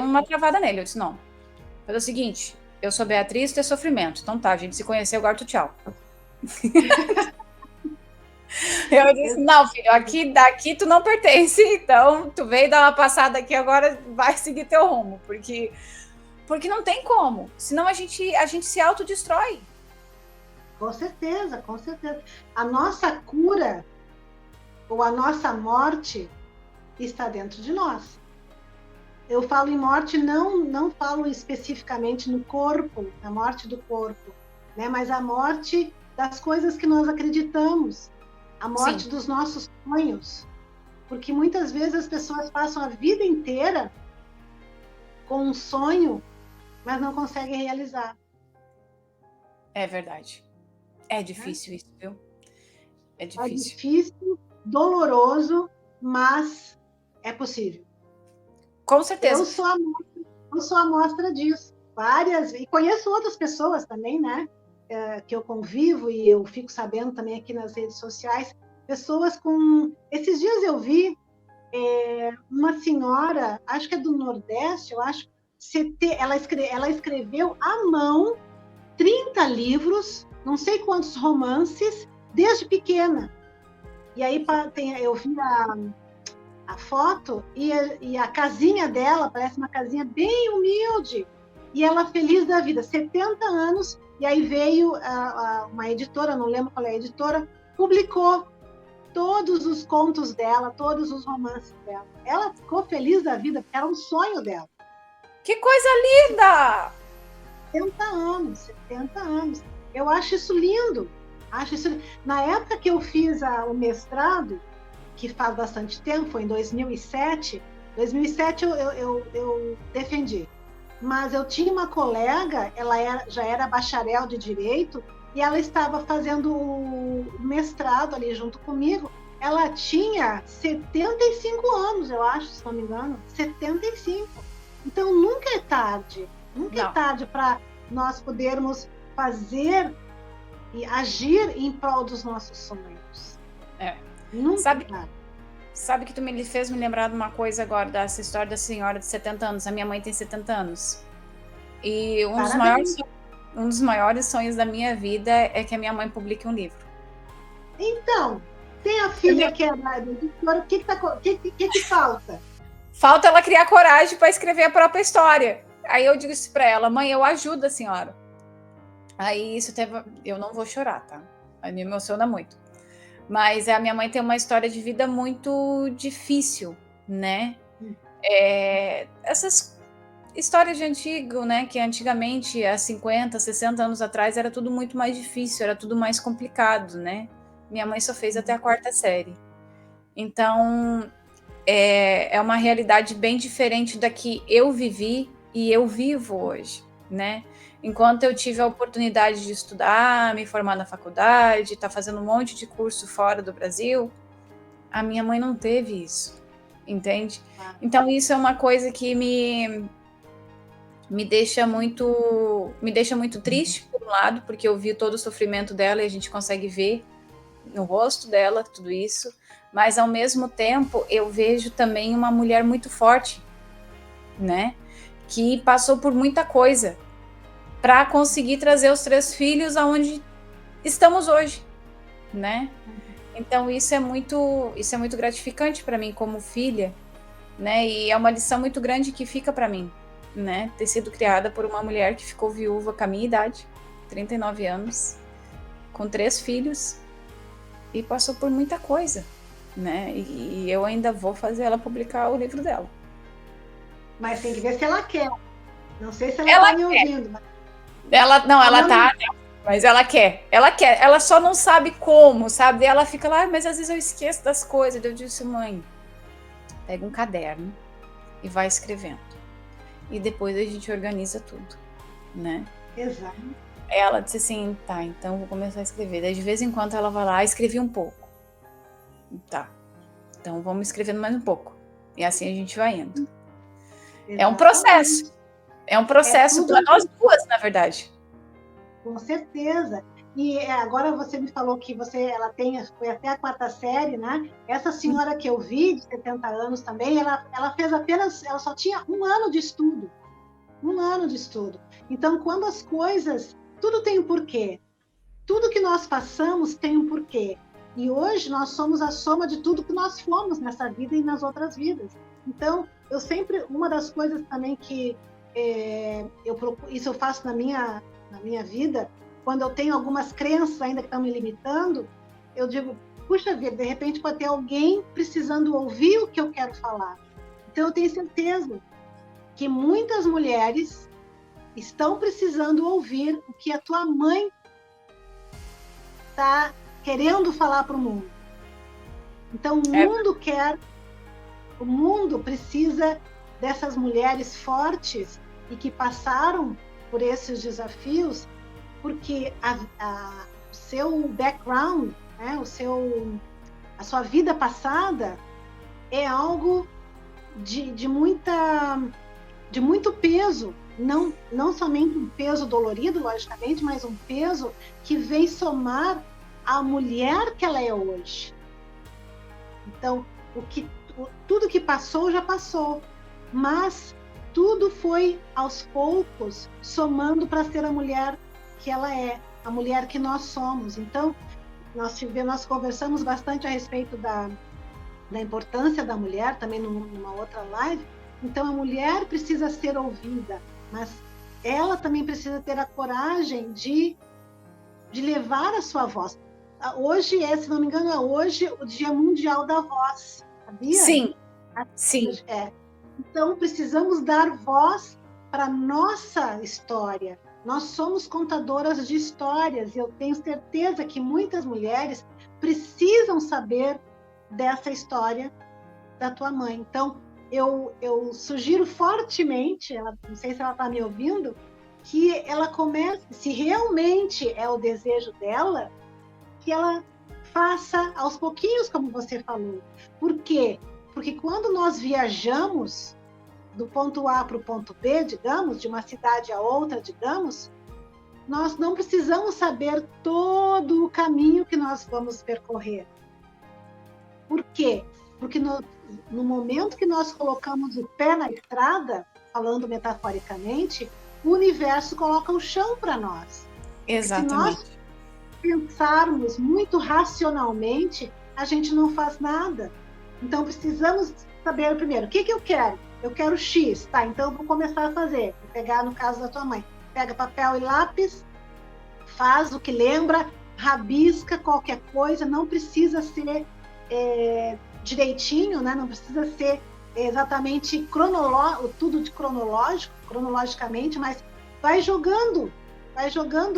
uma travada nele, eu disse, não. Foi o seguinte, eu sou Beatriz, tu é sofrimento. Então tá, a gente se conheceu, agora tu tchau. Eu disse, não, filho, daqui tu não pertence, então tu veio dar uma passada aqui, agora vai seguir teu rumo, porque não tem como, senão a gente se autodestrói. Com certeza, com certeza. A nossa cura ou a nossa morte está dentro de nós. Eu falo em morte, não falo especificamente no corpo, na morte do corpo, né? Mas a morte das coisas que nós acreditamos, a morte dos nossos sonhos. Porque muitas vezes as pessoas passam a vida inteira com um sonho, mas não conseguem realizar. É verdade. É difícil isso, viu? É difícil. É difícil, doloroso, mas é possível. Com certeza. Eu sou a mostra disso. Várias, e conheço outras pessoas também, né? que eu convivo, e eu fico sabendo também aqui nas redes sociais, pessoas com... Esses dias eu vi uma senhora, acho que é do Nordeste, eu acho, ela escreveu à mão 30 livros, não sei quantos romances, desde pequena. E aí eu vi a foto e a casinha dela parece uma casinha bem humilde. E ela feliz da vida, 70 anos, e aí veio uma editora, não lembro qual é a editora, publicou todos os contos dela, todos os romances dela. Ela ficou feliz da vida, porque era um sonho dela. Que coisa linda! 70 anos. Eu acho isso lindo. Na época que eu fiz o mestrado, que faz bastante tempo, foi em 2007. 2007 eu defendi. Mas eu tinha uma colega, já era bacharel de Direito, e ela estava fazendo o mestrado ali junto comigo. Ela tinha 75 anos, eu acho, se não me engano. 75. Então, nunca é tarde. Nunca é tarde para nós podermos fazer e agir em prol dos nossos sonhos. Nunca é tarde. Sabe que tu me fez me lembrar de uma coisa agora, dessa história da senhora de 70 anos. A minha mãe tem 70 anos. E um dos maiores sonhos da minha vida é que a minha mãe publique um livro. Então, tem a filha que é da editora, o que falta? Falta ela criar coragem para escrever a própria história. Aí eu disse para ela, mãe, eu ajudo a senhora. Aí eu não vou chorar, tá? Aí me emociona muito. Mas a minha mãe tem uma história de vida muito difícil, né? Essas histórias de antigo, né? Que antigamente, há 50, 60 anos atrás, era tudo muito mais difícil, era tudo mais complicado, né? Minha mãe só fez até a 4ª série. Então, é uma realidade bem diferente da que eu vivi e eu vivo hoje, né? Enquanto eu tive a oportunidade de estudar, me formar na faculdade, estar fazendo um monte de curso fora do Brasil, a minha mãe não teve isso, entende? Então isso é uma coisa que me deixa muito triste, por um lado, porque eu vi todo o sofrimento dela e a gente consegue ver no rosto dela tudo isso, mas ao mesmo tempo eu vejo também uma mulher muito forte, né? Que passou por muita coisa para conseguir trazer os 3 filhos aonde estamos hoje, né? Então isso é muito gratificante para mim como filha, né? E é uma lição muito grande que fica para mim, né? Ter sido criada por uma mulher que ficou viúva com a minha idade, 39 anos, com 3 filhos e passou por muita coisa, né? E eu ainda vou fazer ela publicar o livro dela. Mas tem que ver se ela quer. Não sei se ela está me ouvindo. Mas... Ela tá, mas ela quer, ela só não sabe como, sabe? Ela fica lá, mas às vezes eu esqueço das coisas. Eu disse, mãe, pega um caderno e vai escrevendo. E depois a gente organiza tudo, né? Exato. Ela disse assim, tá, então vou começar a escrever. Daí de vez em quando ela vai lá, escrevi um pouco. Tá, então vamos escrevendo mais um pouco. E assim a gente vai indo. Exatamente. É um processo. É um processo para nós duas, na verdade. Com certeza. E agora você me falou que ela foi até a 4ª série, né? Essa senhora que eu vi, de 70 anos também, ela só tinha 1 ano de estudo. 1 ano de estudo. Então, quando as coisas, tudo tem um porquê. Tudo que nós passamos tem um porquê. E hoje nós somos a soma de tudo que nós fomos nessa vida e nas outras vidas. Então, uma das coisas também que isso eu faço na minha vida, quando eu tenho algumas crenças ainda que estão me limitando, eu digo, puxa vida, de repente pode ter alguém precisando ouvir o que eu quero falar. Então eu tenho certeza que muitas mulheres estão precisando ouvir o que a tua mãe está querendo falar para o mundo. Então o mundo precisa dessas mulheres fortes e que passaram por esses desafios, porque o seu background, né, a sua vida passada é algo de muita de muito peso, não somente um peso dolorido, logicamente, mas um peso que vem somar a mulher que ela é hoje. Então, tudo que passou já passou, mas tudo foi aos poucos somando para ser a mulher que ela é, a mulher que nós somos. Então, nós conversamos bastante a respeito da importância da mulher, também numa outra live. Então, a mulher precisa ser ouvida, mas ela também precisa ter a coragem de levar a sua voz. Hoje, se não me engano, é hoje o Dia Mundial da Voz, sabia? Sim, sim. Então, precisamos dar voz para a nossa história. Nós somos contadoras de histórias e eu tenho certeza que muitas mulheres precisam saber dessa história da tua mãe. Então, eu sugiro fortemente, não sei se ela está me ouvindo, que ela comece, se realmente é o desejo dela, que ela faça aos pouquinhos, como você falou. Por quê? Porque quando nós viajamos do ponto A para o ponto B, digamos, de uma cidade a outra, digamos, nós não precisamos saber todo o caminho que nós vamos percorrer. Por quê? Porque no momento que nós colocamos o pé na estrada, falando metaforicamente, o universo coloca o chão para nós. Exatamente. Se nós pensarmos muito racionalmente, a gente não faz nada. Então, precisamos saber primeiro, o que eu quero? Eu quero X, tá? Então, eu vou começar a fazer. Vou pegar, no caso da tua mãe, pega papel e lápis, faz o que lembra, rabisca qualquer coisa, não precisa ser direitinho, né? Não precisa ser exatamente tudo de cronologicamente, mas vai jogando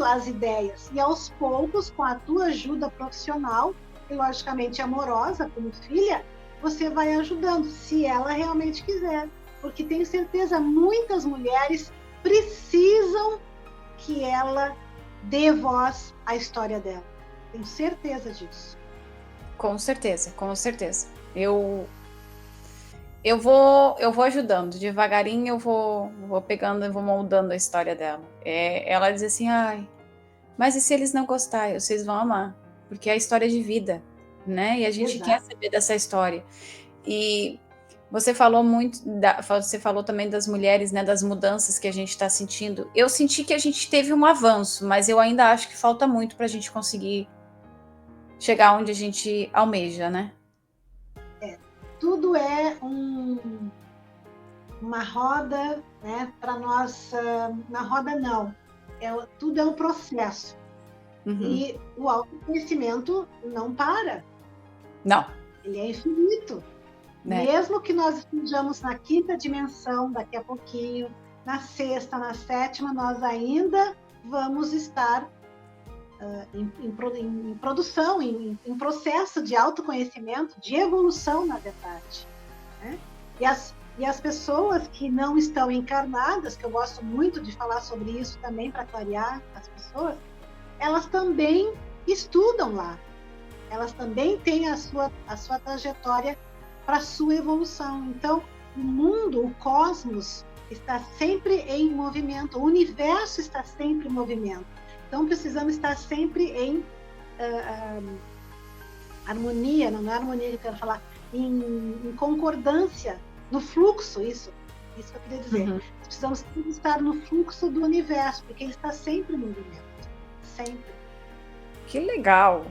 as ideias. E aos poucos, com a tua ajuda profissional e, logicamente, amorosa, como filha, você vai ajudando, se ela realmente quiser. Porque tenho certeza, muitas mulheres precisam que ela dê voz à história dela. Tenho certeza disso. Com certeza, com certeza. Eu vou ajudando, devagarinho eu vou pegando e vou moldando a história dela. Ela diz assim, mas e se eles não gostarem? Vocês vão amar, porque é a história de vida, né? E a gente quer saber dessa história. E você falou você falou também das mulheres, né? Das mudanças que a gente está sentindo. Eu senti que a gente teve um avanço, mas eu ainda acho que falta muito para a gente conseguir chegar onde a gente almeja, né? Tudo é uma roda, né? Para nós, na roda não. Tudo é um processo. Uhum. E o autoconhecimento não para. Não. Ele é infinito. Né? Mesmo que nós estejamos na 5ª dimensão daqui a pouquinho, na 6ª, na 7ª, nós ainda vamos estar em produção, em processo de autoconhecimento, de evolução, na verdade. Né? E as pessoas que não estão encarnadas, que eu gosto muito de falar sobre isso também para clarear as pessoas, elas também estudam lá. Elas também têm a sua trajetória para a sua evolução. Então, o mundo, o cosmos, está sempre em movimento, o universo está sempre em movimento. Então, precisamos estar sempre em harmonia, não é harmonia que eu quero falar, em concordância, no fluxo, isso que eu queria dizer. Uhum. Precisamos estar no fluxo do universo, porque ele está sempre em movimento, sempre. Que legal,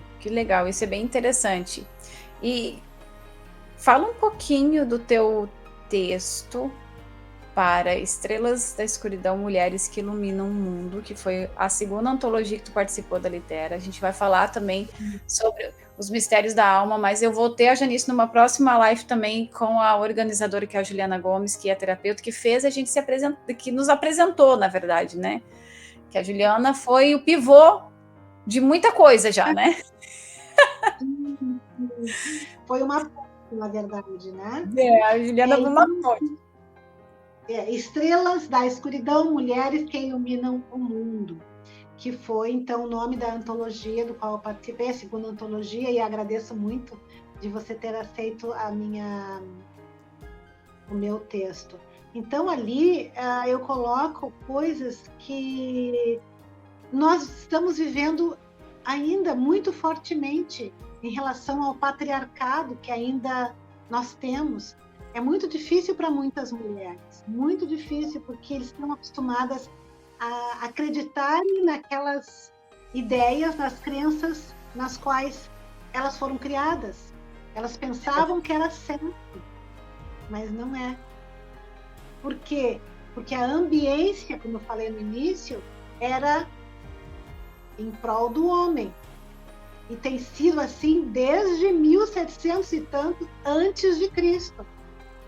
isso é bem interessante. E fala um pouquinho do teu texto para Estrelas da Escuridão, Mulheres que Iluminam o Mundo, que foi a 2ª antologia que tu participou da Litera. A gente vai falar também sobre os mistérios da alma, mas eu vou ter a Janice numa próxima live também com a organizadora, que é a Juliana Gomes, que é terapeuta, que fez a gente que nos apresentou, na verdade, né? Que a Juliana foi o pivô de muita coisa já, né? Foi uma ponte, na verdade, né? A Juliana foi uma ponte. Estrelas da Escuridão, Mulheres que Iluminam o Mundo, que foi, então, o nome da antologia do qual eu participei, a 2ª antologia, e agradeço muito de você ter aceito o meu texto. Então, ali eu coloco coisas que nós estamos vivendo ainda muito fortemente em relação ao patriarcado que ainda nós temos. É muito difícil para muitas mulheres, muito difícil, porque eles estão acostumadas a acreditarem naquelas ideias, nas crenças nas quais elas foram criadas. Elas pensavam que era certo, mas não é. Por quê? Porque a ambiência, como eu falei no início, era em prol do homem. E tem sido assim desde 1700 e tanto antes de Cristo,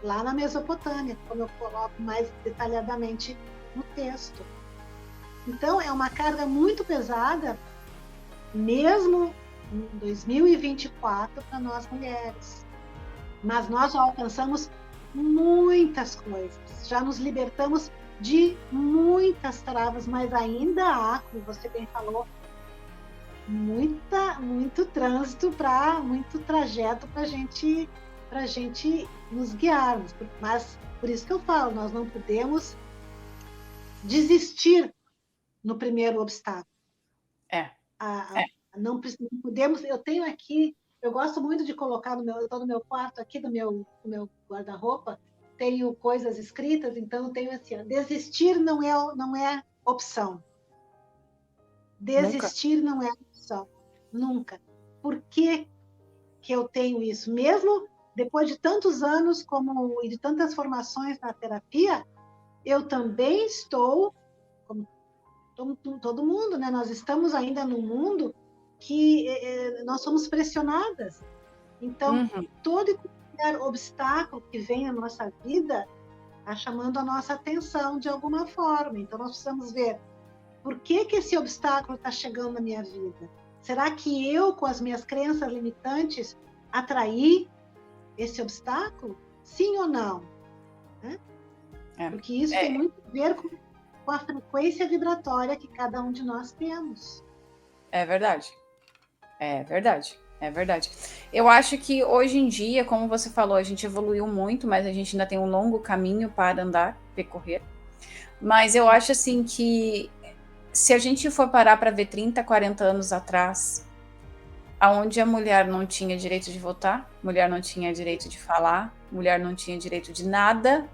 lá na Mesopotâmia, como eu coloco mais detalhadamente no texto. Então, é uma carga muito pesada, mesmo em 2024, para nós mulheres. Mas nós já alcançamos muitas coisas, já nos libertamos de muitas travas, mas ainda há, como você bem falou, muito trânsito, muito trajeto para a gente nos guiarmos. Mas por isso que eu falo, nós não podemos desistir no primeiro obstáculo. Não podemos. Eu tenho aqui, eu gosto muito de colocar eu estou no meu quarto aqui, do meu guarda-roupa, tenho coisas escritas, então eu tenho assim: desistir não é opção. Desistir Nunca. Não é opção. Nunca. Por que eu tenho isso? Mesmo depois de tantos anos e de tantas formações na terapia, eu também estou, como todo mundo, né? Nós estamos ainda num mundo que nós somos pressionadas. Então, todo e qualquer obstáculo que vem à nossa vida está chamando a nossa atenção de alguma forma. Então, nós precisamos ver por que esse obstáculo está chegando na minha vida. Será que eu, com as minhas crenças limitantes, atraí esse obstáculo? Sim ou não? Né? Porque isso tem muito a ver com a frequência vibratória que cada um de nós temos. É verdade. É verdade. É verdade. Eu acho que hoje em dia, como você falou, a gente evoluiu muito, mas a gente ainda tem um longo caminho para andar, percorrer. Mas eu acho assim que se a gente for parar para ver 30, 40 anos atrás, aonde a mulher não tinha direito de votar, mulher não tinha direito de falar, mulher não tinha direito de nada,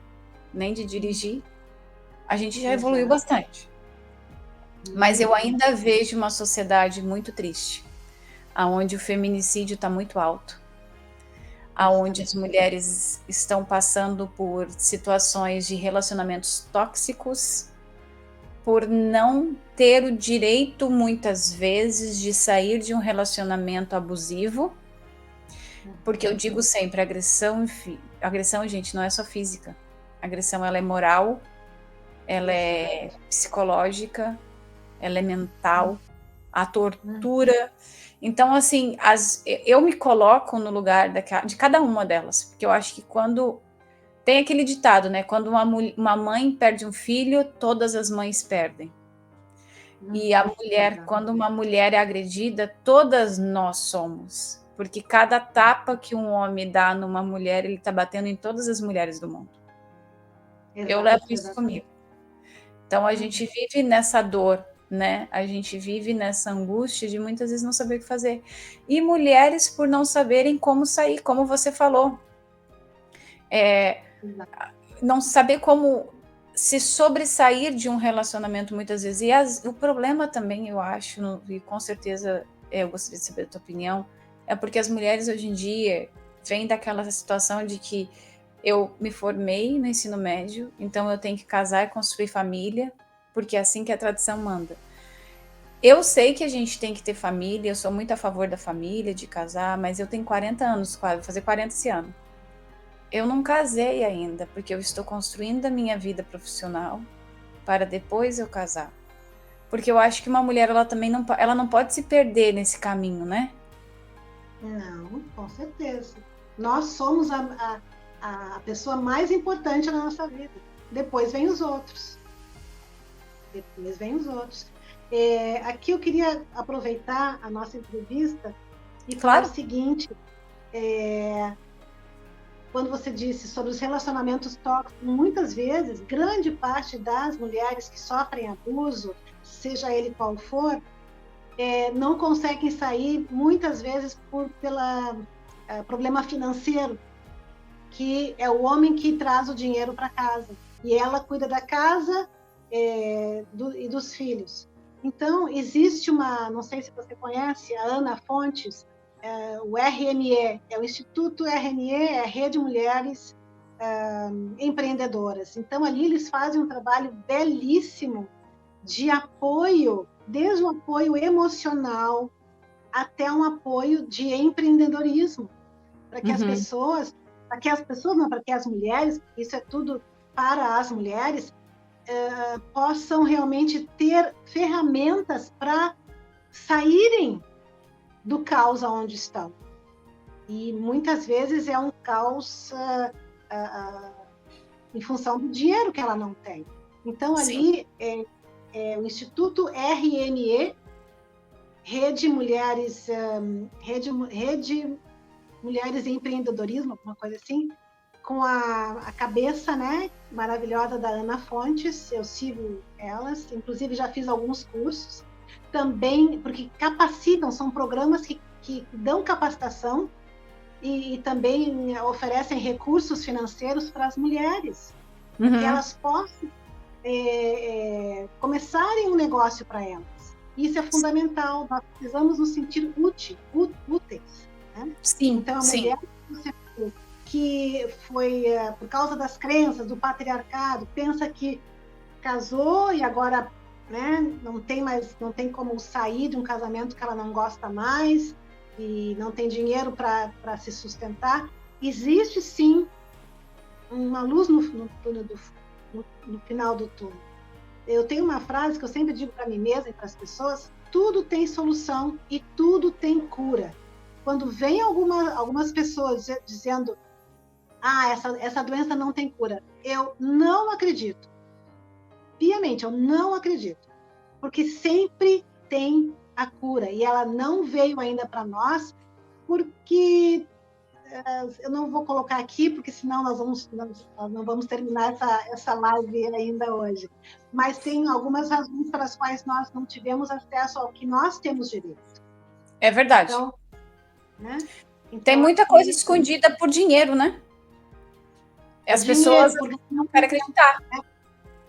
nem de dirigir, a gente já evoluiu bastante. Mas eu ainda vejo uma sociedade muito triste, aonde o feminicídio está muito alto, aonde as mulheres estão passando por situações de relacionamentos tóxicos, por não ter o direito, muitas vezes, de sair de um relacionamento abusivo, porque eu digo sempre, agressão, gente, não é só física. A agressão, ela é moral, ela é psicológica, ela é mental, a tortura. Então, assim, eu me coloco no lugar de cada uma delas, porque eu acho que quando... Tem aquele ditado, né? Quando uma mãe perde um filho, todas as mães perdem. E a mulher, quando uma mulher é agredida, todas nós somos. Porque cada tapa que um homem dá numa mulher, ele está batendo em todas as mulheres do mundo. Eu levo isso comigo. Então, a gente vive nessa dor, né? A gente vive nessa angústia de muitas vezes não saber o que fazer. E mulheres por não saberem como sair, como você falou. Não saber como se sobressair de um relacionamento muitas vezes. E o problema também, eu acho, e com certeza eu gostaria de saber a tua opinião, é porque as mulheres hoje em dia vêm daquela situação de que eu me formei no ensino médio, então eu tenho que casar e construir família, porque é assim que a tradição manda. Eu sei que a gente tem que ter família, eu sou muito a favor da família, de casar, mas eu tenho 40 anos, quase, vou fazer 40 esse ano. Eu não casei ainda, porque eu estou construindo a minha vida profissional para depois eu casar. Porque eu acho que uma mulher, ela também não pode se perder nesse caminho, né? Não, com certeza. Nós somos a pessoa mais importante na nossa vida. Depois vem os outros. Aqui eu queria aproveitar a nossa entrevista e falar o seguinte... quando você disse sobre os relacionamentos tóxicos, muitas vezes, grande parte das mulheres que sofrem abuso, seja ele qual for, não conseguem sair, muitas vezes, pelo problema financeiro, que é o homem que traz o dinheiro para casa, e ela cuida da casa e dos filhos. Então, existe não sei se você conhece, a Ana Fontes, o RME, é o Instituto RME, é a Rede Mulheres Empreendedoras. Então, ali eles fazem um trabalho belíssimo de apoio, desde um apoio emocional até um apoio de empreendedorismo, para que as pessoas, para que as mulheres, isso é tudo para as mulheres, possam realmente ter ferramentas para saírem do caos onde estão. E muitas vezes é um caos em função do dinheiro que ela não tem. Então, ali o Instituto RME, Rede Mulheres em Empreendedorismo, alguma coisa assim, com a cabeça, né, maravilhosa da Ana Fontes. Eu sigo elas, inclusive já fiz alguns cursos também, porque capacitam, são programas que dão capacitação e também oferecem recursos financeiros para as mulheres, para que elas possam começarem um negócio para elas. Isso é fundamental, nós precisamos nos sentir úteis. Né? Sim, então, a mulher que foi, por causa das crenças, do patriarcado, pensa que casou e agora, né, não tem como sair de um casamento que ela não gosta mais e não tem dinheiro para se sustentar. Existe, sim, uma luz no final do túnel. Eu tenho uma frase que eu sempre digo para mim mesma e para as pessoas: tudo tem solução e tudo tem cura. Quando vem algumas pessoas dizendo essa doença não tem cura, eu não acredito. Piamente, eu não acredito. Porque sempre tem a cura. E ela não veio ainda para nós, porque eu não vou colocar aqui, porque senão nós não vamos terminar essa live ainda hoje. Mas tem algumas razões pelas quais nós não tivemos acesso ao que nós temos direito. É verdade. Então, né? Tem muita coisa escondida por dinheiro, né? As pessoas não querem acreditar.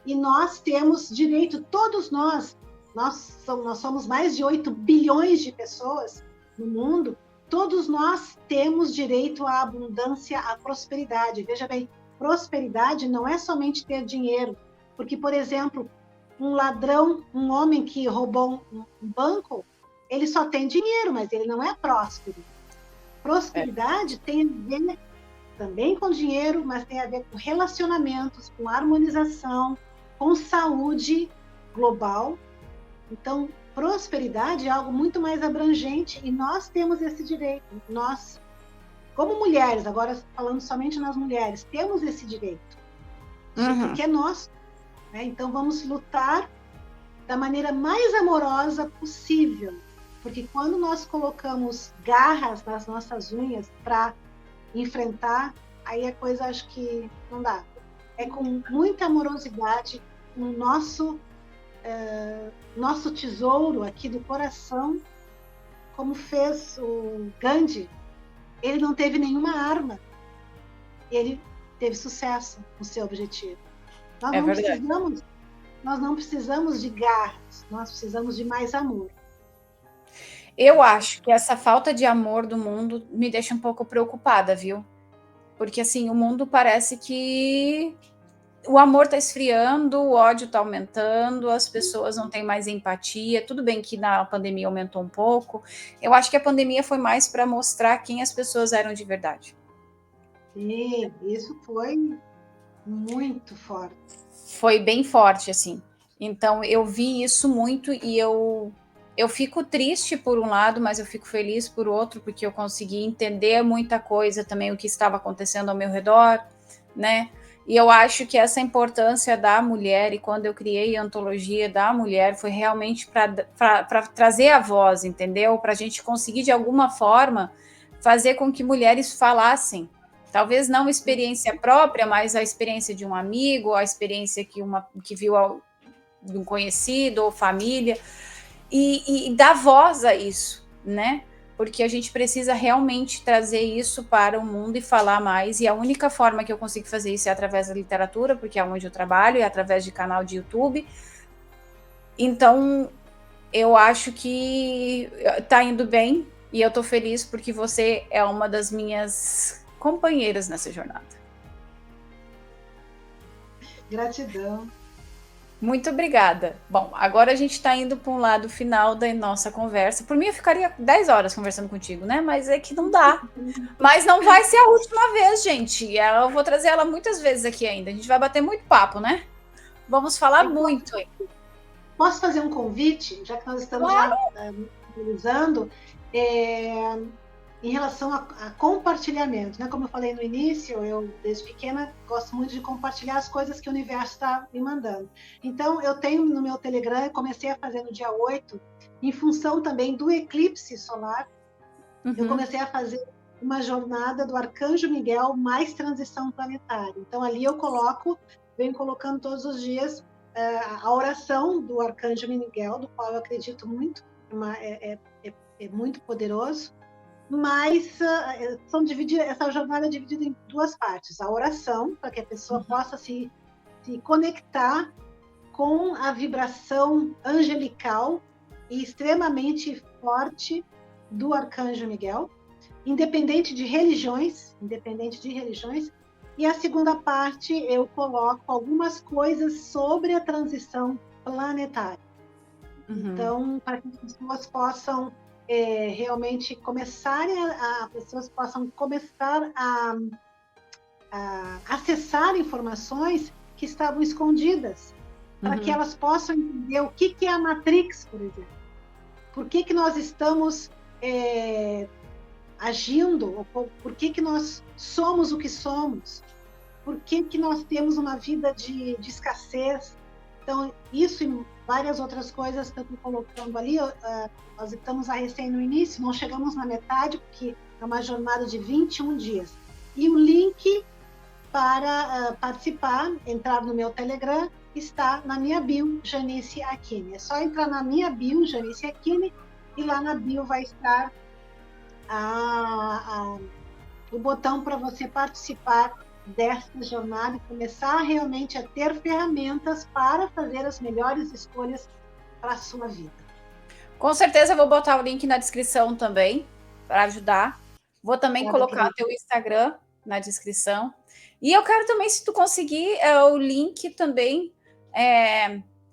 E nós temos direito, todos nós somos mais de 8 bilhões de pessoas no mundo, todos nós temos direito à abundância, à prosperidade. Veja bem, prosperidade não é somente ter dinheiro, porque, por exemplo, um ladrão, um homem que roubou um banco, ele só tem dinheiro, mas ele não é próspero. Prosperidade tem a ver também com dinheiro, mas tem a ver com relacionamentos, com harmonização, com saúde global. Então, prosperidade é algo muito mais abrangente e nós temos esse direito. Nós, como mulheres, agora falando somente nas mulheres, temos esse direito, porque é nosso. Né? Então, vamos lutar da maneira mais amorosa possível, porque quando nós colocamos garras nas nossas unhas para enfrentar, aí a coisa acho que não dá. É com muita amorosidade, o nosso tesouro aqui do coração, como fez o Gandhi. Ele não teve nenhuma arma, ele teve sucesso no seu objetivo. Nós não precisamos de garras, nós precisamos de mais amor. Eu acho que essa falta de amor do mundo me deixa um pouco preocupada, viu? Porque, assim, o mundo parece que o amor está esfriando, o ódio está aumentando, as pessoas não têm mais empatia. Tudo bem que na pandemia aumentou um pouco. Eu acho que a pandemia foi mais para mostrar quem as pessoas eram de verdade. Sim, isso foi muito forte. Foi bem forte, assim. Então, eu vi isso muito e eu fico triste por um lado, mas eu fico feliz por outro, porque eu consegui entender muita coisa também, o que estava acontecendo ao meu redor, né? E eu acho que essa importância da mulher, e quando eu criei a antologia da mulher, foi realmente para trazer a voz, entendeu? Para a gente conseguir, de alguma forma, fazer com que mulheres falassem, Talvez não experiência própria, mas a experiência de um amigo, a experiência que viu de um conhecido ou família, e dar voz a isso, né? Porque a gente precisa realmente trazer isso para o mundo e falar mais, e a única forma que eu consigo fazer isso é através da literatura, porque é onde eu trabalho, e através de canal de YouTube. Então, eu acho que tá indo bem, e eu tô feliz porque você é uma das minhas companheiras nessa jornada. Gratidão. Muito obrigada. Bom, agora a gente está indo para um lado final da nossa conversa. Por mim, eu ficaria 10 horas conversando contigo, né? Mas é que não dá. Mas não vai ser a última vez, gente. Eu vou trazer ela muitas vezes aqui ainda. A gente vai bater muito papo, né? Vamos falar muito. Posso fazer um convite, já que nós estamos claro. já finalizando, em relação a compartilhamento, né? Como eu falei no início, eu, desde pequena, gosto muito de compartilhar as coisas que o universo está me mandando. Então, eu tenho no meu Telegram, comecei a fazer no dia 8, em função também do eclipse solar, eu comecei a fazer uma jornada do Arcanjo Miguel mais transição planetária. Então, ali eu venho colocando todos os dias a oração do Arcanjo Miguel, do qual eu acredito muito, é muito poderoso, mas essa jornada é dividida em duas partes. A oração, para que a pessoa possa se conectar com a vibração angelical e extremamente forte do Arcanjo Miguel, independente de religiões, e a segunda parte eu coloco algumas coisas sobre a transição planetária. Então, para que as pessoas possam realmente pessoas possam começar a acessar informações que estavam escondidas, para que elas possam entender o que é a Matrix, por exemplo. Por que nós estamos agindo, por que nós somos o que somos, por que nós temos uma vida de escassez. Então, isso e várias outras coisas que eu estou colocando ali, nós estamos recém no início, não chegamos na metade, porque é uma jornada de 21 dias. E o link para participar, entrar no meu Telegram, está na minha bio, Janice Aquini. É só entrar na minha bio, Janice Aquini, e lá na bio vai estar o botão para você participar desta jornada e começar realmente a ter ferramentas para fazer as melhores escolhas para a sua vida. Com certeza eu vou botar o link na descrição também, para ajudar. Vou também colocar o teu Instagram na descrição. E eu quero também, se tu conseguir, o link também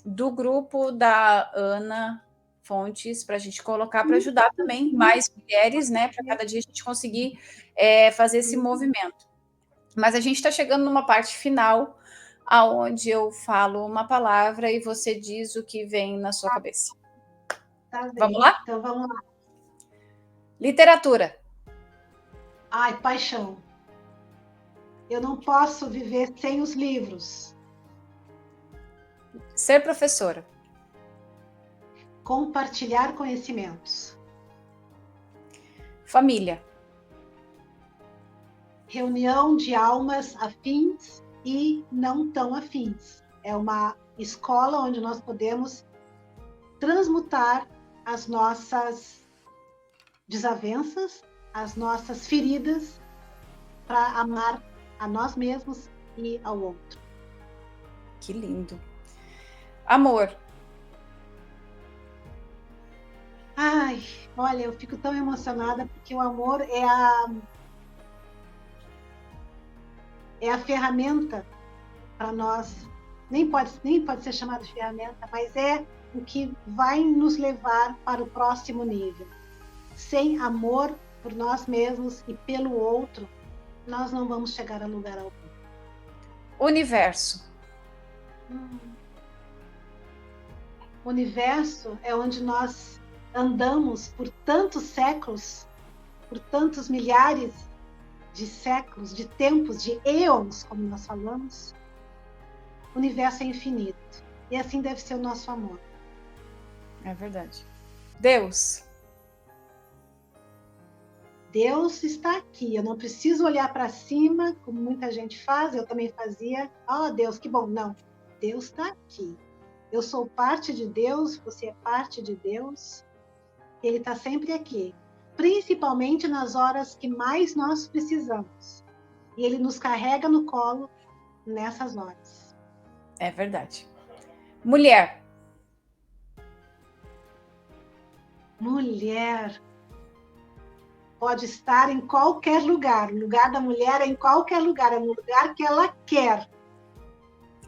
do grupo da Ana Fontes, para a gente colocar, para ajudar também mais mulheres, né? Para cada dia a gente conseguir fazer esse movimento. Mas a gente está chegando numa parte final, aonde eu falo uma palavra e você diz o que vem na sua cabeça. Tá, vamos lá? Então vamos lá. Literatura. Ai, paixão. Eu não posso viver sem os livros. Ser professora. Compartilhar conhecimentos. Família. Reunião de almas afins e não tão afins. É uma escola onde nós podemos transmutar as nossas desavenças, as nossas feridas, para amar a nós mesmos e ao outro. Que lindo. Amor. Ai, olha, eu fico tão emocionada porque o amor é a ferramenta para nós. Nem pode ser chamado de ferramenta, mas é o que vai nos levar para o próximo nível. Sem amor por nós mesmos e pelo outro, nós não vamos chegar a lugar algum. Universo. O universo é onde nós andamos por tantos séculos, por tantos milhares de séculos, de tempos, de eons, como nós falamos. O universo é infinito. E assim deve ser o nosso amor. É verdade. Deus. Deus está aqui, eu não preciso olhar para cima, como muita gente faz, eu também fazia. Oh, Deus, que bom. Não, Deus está aqui. Eu sou parte de Deus, você é parte de Deus. Ele está sempre aqui, principalmente nas horas que mais nós precisamos. E Ele nos carrega no colo nessas horas. É verdade. Mulher. Mulher pode estar em qualquer lugar. O lugar da mulher é em qualquer lugar, é no lugar que ela quer.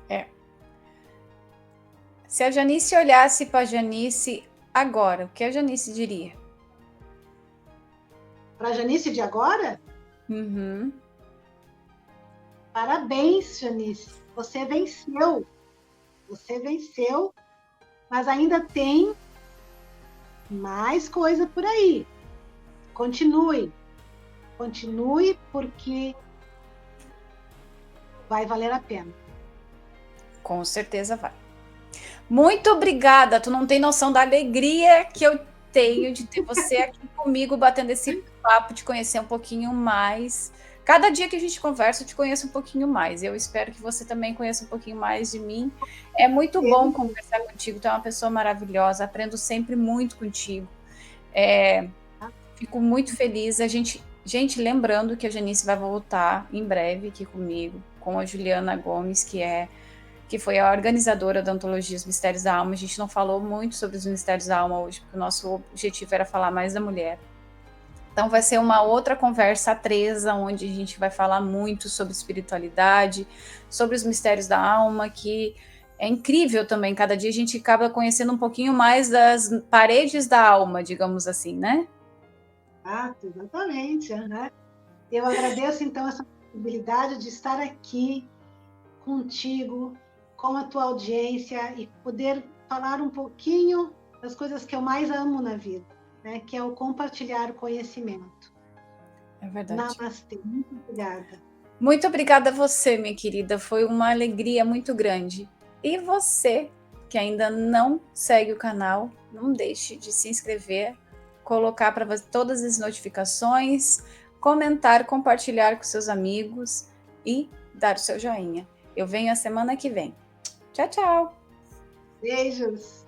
É. Se a Janice olhasse para a Janice agora, o que a Janice diria? Para a Janice de agora? Uhum. Parabéns, Janice. Você venceu. Você venceu, mas ainda tem mais coisa por aí. Continue. Continue, porque vai valer a pena. Com certeza vai. Muito obrigada. Tu não tem noção da alegria que eu tenho de ter você aqui comigo, batendo esse papo, de conhecer um pouquinho mais. Cada dia que a gente conversa, eu te conheço um pouquinho mais. Eu espero que você também conheça um pouquinho mais de mim. É muito bom conversar contigo. Tu é uma pessoa maravilhosa. Aprendo sempre muito contigo. Fico muito feliz. Gente, lembrando que a Janice vai voltar em breve aqui comigo, com a Juliana Gomes, que foi a organizadora da Antologia Os Mistérios da Alma. A gente não falou muito sobre os Mistérios da Alma hoje, porque o nosso objetivo era falar mais da mulher. Então vai ser uma outra conversa A3, onde a gente vai falar muito sobre espiritualidade, sobre os mistérios da alma, que é incrível também. Cada dia a gente acaba conhecendo um pouquinho mais das paredes da alma, digamos assim, né? Exatamente. Uhum. Eu agradeço, então, essa possibilidade de estar aqui contigo, com a tua audiência e poder falar um pouquinho das coisas que eu mais amo na vida, né? Que é o compartilhar o conhecimento. É verdade. Namastê. Muito obrigada. Muito obrigada a você, minha querida. Foi uma alegria muito grande. E você, que ainda não segue o canal, não deixe de se inscrever, colocar para todas as notificações, comentar, compartilhar com seus amigos e dar o seu joinha. Eu venho a semana que vem. Tchau, tchau! Beijos!